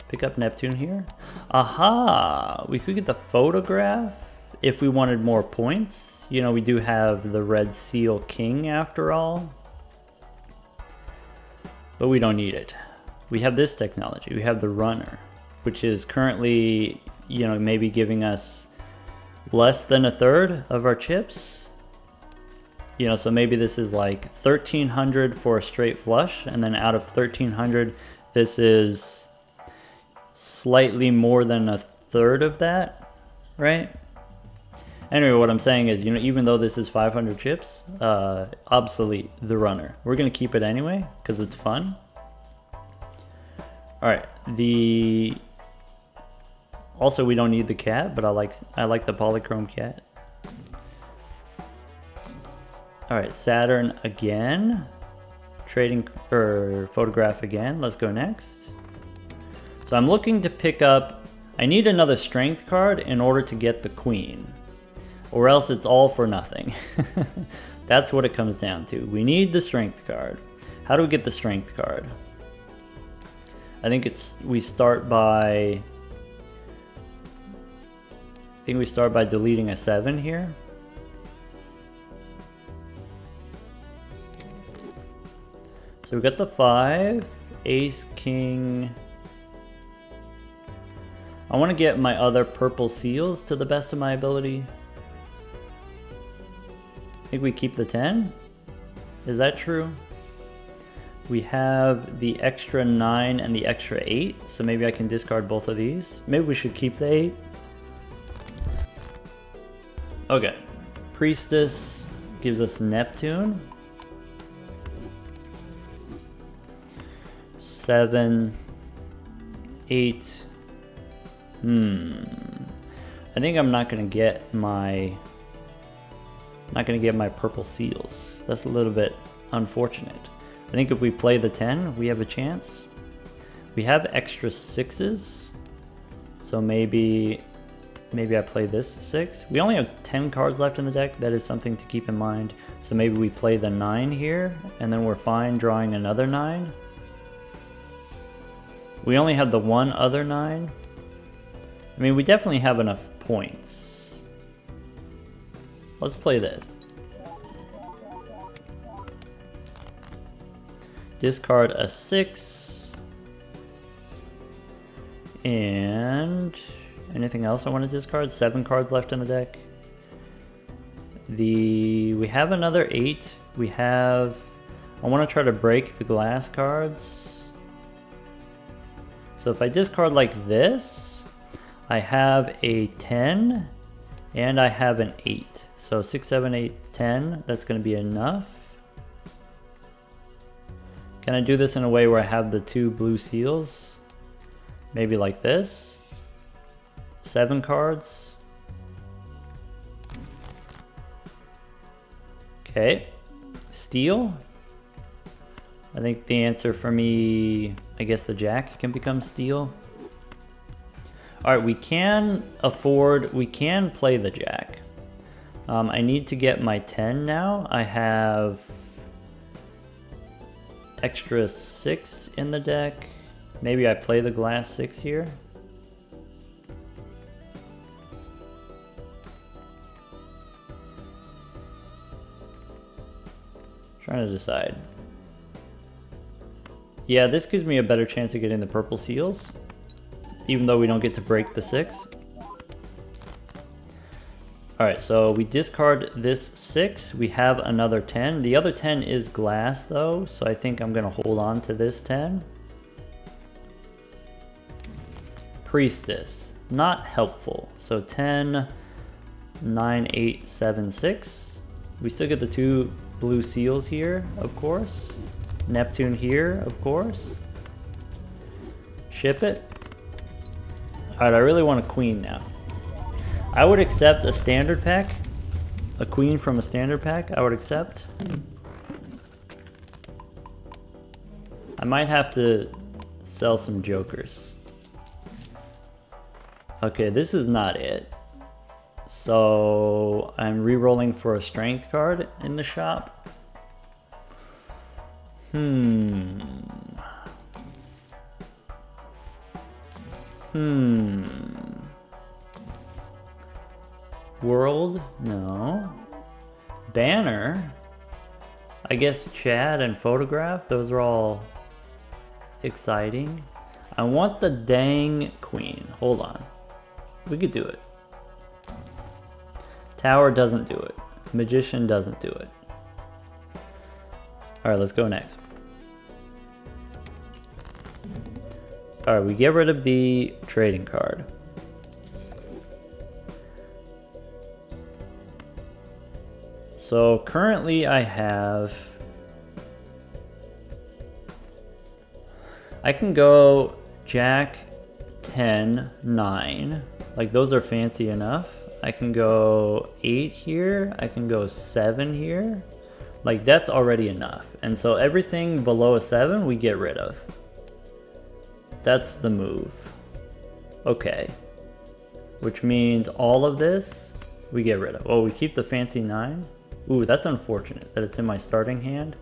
[SPEAKER 1] Pick up Neptune here. Aha! We could get the photograph if we wanted more points. You know, we do have the Red Seal King after all. but we don't need it. We have this technology. We have the runner, which is currently, you know, maybe giving us less than a third of our chips. You know, so maybe this is like 1300 for a straight flush, and then out of 1300, this is slightly more than a third of that, right? Anyway, what I'm saying is, you know, even though this is 500 chips, obsolete the runner. We're gonna keep it anyway because it's fun. All right, also we don't need the cat, but I like the polychrome cat. All right, Saturn again, trading or photograph again. Let's go next. So I'm looking to pick up. I need another strength card in order to get the queen, or else it's all for nothing. That's what it comes down to. We need the strength card. How do we get the strength card? I think we start by deleting a 7 here. So we got the 5, ace, king. I want to get my other purple seals to the best of my ability. I think we keep the 10. Is that true? We have the extra 9 and the extra 8, so maybe I can discard both of these. Maybe we should keep the 8. Okay, Priestess gives us Neptune. 7, 8. I think I'm not gonna get my purple seals. That's a little bit unfortunate. I think if we play the 10, we have a chance. We have extra 6s, so maybe I play this 6. We only have 10 cards left in the deck. That is something to keep in mind. So maybe we play the 9 here, and then we're fine drawing another 9. We only have the one other 9. I mean, we definitely have enough points. Let's play this. Discard a 6. And anything else I want to discard? 7 cards left in the deck. We have another 8. I want to try to break the glass cards. So if I discard like this, I have a 10 and I have an 8. So 6, 7, 8, 10, that's going to be enough. Can I do this in a way where I have the 2 blue seals? Maybe like this. 7 cards. Okay. Steal. I think the answer for me, I guess the jack can become steal. All right, we can play the jack. I need to get my 10 now. I have extra 6 in the deck. Maybe I play the glass 6 here. Trying to decide. Yeah, this gives me a better chance of getting the purple seals, even though we don't get to break the 6. Alright, so we discard this 6. We have another 10. The other 10 is glass though, so I think I'm gonna hold on to this 10. Priestess, not helpful. So 10, 9, 8, 7, 6. We still get the 2 blue seals here, of course. Neptune here, of course. Ship it. Alright, I really want a queen now. I would accept a standard pack. A queen from a standard pack, I would accept. I might have to sell some jokers. Okay, this is not it. So I'm re-rolling for a strength card in the shop. World? No. Banner? I guess Chad and photograph? Those are all exciting. I want the dang queen. Hold on. We could do it. Tower doesn't do it. Magician doesn't do it. Alright, let's go next. Alright, we get rid of the trading card. So currently I can go Jack, 10, 9. Like those are fancy enough. I can go 8 here. I can go 7 here. Like that's already enough. And so everything below a 7 we get rid of. That's the move. Okay. Which means all of this we get rid of. Oh, we keep the fancy 9. Ooh, that's unfortunate that it's in my starting hand.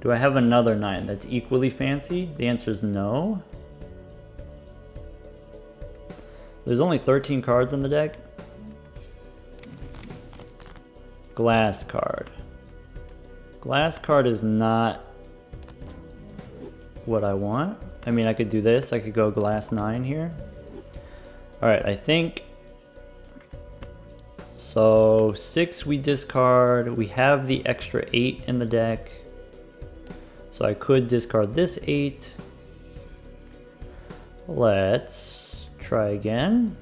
[SPEAKER 1] Do I have another 9 that's equally fancy? The answer is no. There's only 13 cards in the deck. Glass card. Glass card is not what I want. I mean, I could do this. I could go glass 9 here. Alright, I think... So 6 we discard. We have the extra 8 in the deck. So I could discard this 8. Let's try again.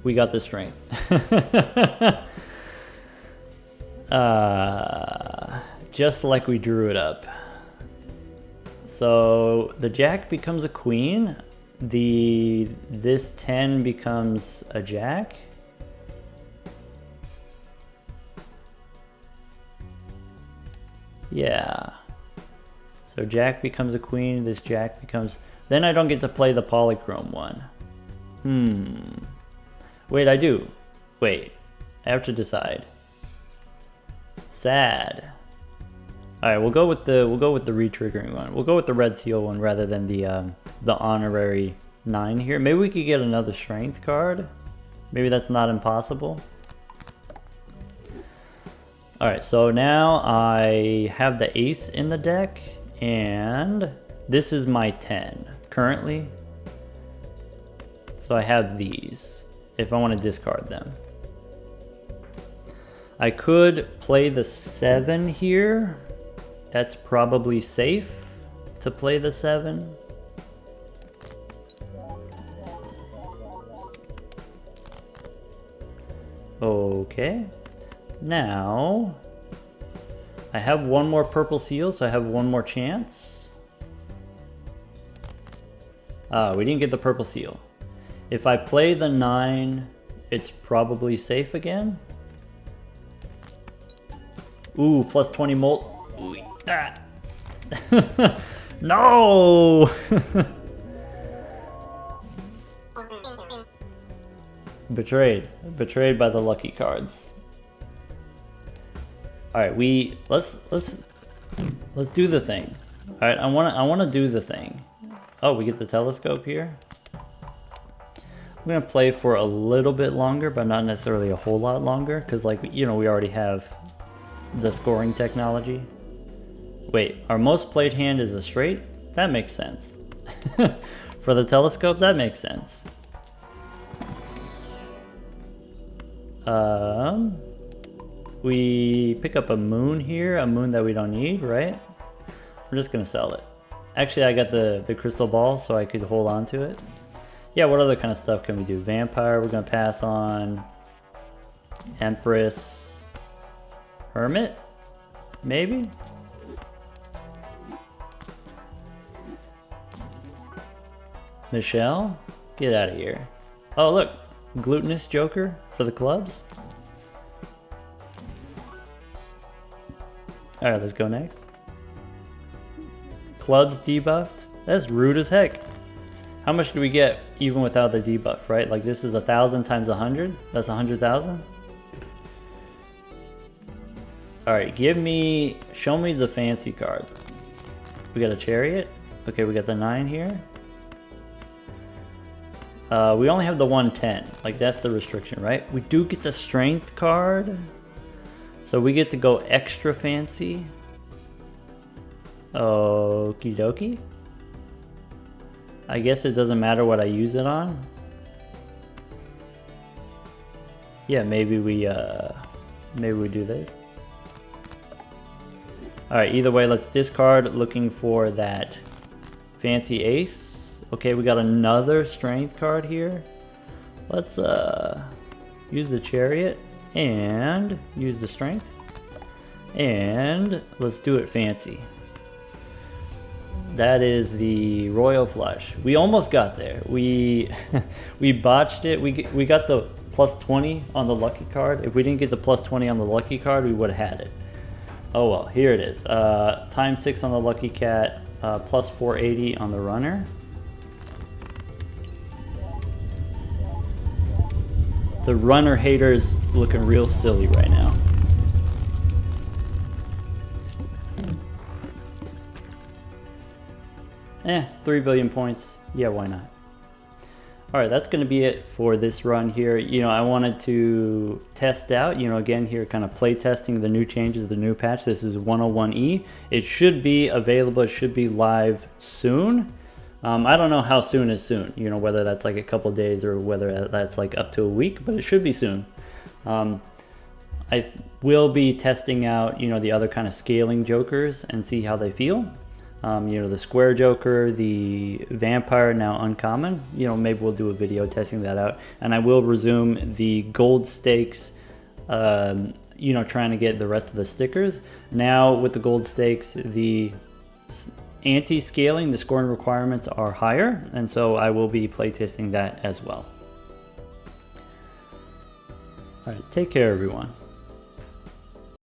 [SPEAKER 1] We got the strength. Just like we drew it up. So the jack becomes a queen. This 10 becomes a jack. Yeah. So jack becomes a queen, this jack becomes... Then I don't get to play the polychrome one. Wait, I do. Wait, I have to decide. Sad. Alright, we'll go with the re-triggering one. We'll go with the red seal one rather than the honorary 9 here. Maybe we could get another strength card. Maybe that's not impossible. Alright, so now I have the ace in the deck, and this is my 10 currently. So I have these, if I want to discard them. I could play the 7 here. That's probably safe to play the 7. Okay. Now, I have one more purple seal, so I have one more chance. We didn't get the purple seal. If I play the 9, it's probably safe again. Ooh, plus 20 molt. Ooh, ah. No! Betrayed. Betrayed by the lucky cards. Alright, let's do the thing. Alright, I wanna do the thing. Oh, we get the telescope here. I'm gonna play for a little bit longer, but not necessarily a whole lot longer, because like, you know, we already have the scoring technology. Wait, our most played hand is a straight? That makes sense. For the telescope, that makes sense. We pick up a moon here, a moon that we don't need, right? We're just gonna sell it. Actually, I got the crystal ball, so I could hold on to it. Yeah, what other kind of stuff can we do? Vampire, we're gonna pass on. Empress. Hermit? Maybe? Michelle? Get out of here. Oh, look. Glutinous Joker for the clubs. Alright, let's go next. Clubs debuffed? That's rude as heck. How much do we get even without the debuff, right? Like this is 1,000 times 100? That's 100,000? Alright, show me the fancy cards. We got a chariot. Okay, we got the 9 here. We only have the 110. Like that's the restriction, right? We do get the strength card. So we get to go extra fancy. Okie dokie. I guess it doesn't matter what I use it on. Yeah, maybe we do this. All right, either way, let's discard, looking for that fancy ace. Okay, we got another strength card here. Let's use the chariot and use the strength. And let's do it fancy. That is the royal flush. We almost got there. We we botched it. We got the plus 20 on the lucky card. If we didn't get the plus 20 on the lucky card, we would have had it. Oh well, here it is. Times 6 on the lucky cat, plus 480 on the runner. The runner hater's looking real silly right now. Eh, 3 billion points. Yeah, why not? All right, that's going to be it for this run here. You know, I wanted to test out, you know, again here, kind of play testing the new changes, the new patch. This is 101E. It should be available. It should be live soon. I don't know how soon is soon, you know, whether that's like a couple days or whether that's like up to a week, but it should be soon. I will be testing out, you know, the other kind of scaling jokers and see how they feel. You know, the square joker, the vampire, now uncommon, you know, maybe we'll do a video testing that out. And I will resume the gold stakes, you know, trying to get the rest of the stickers. Now with the gold stakes, the anti-scaling, the scoring requirements are higher, and so I will be playtesting that as well. All right, take care everyone.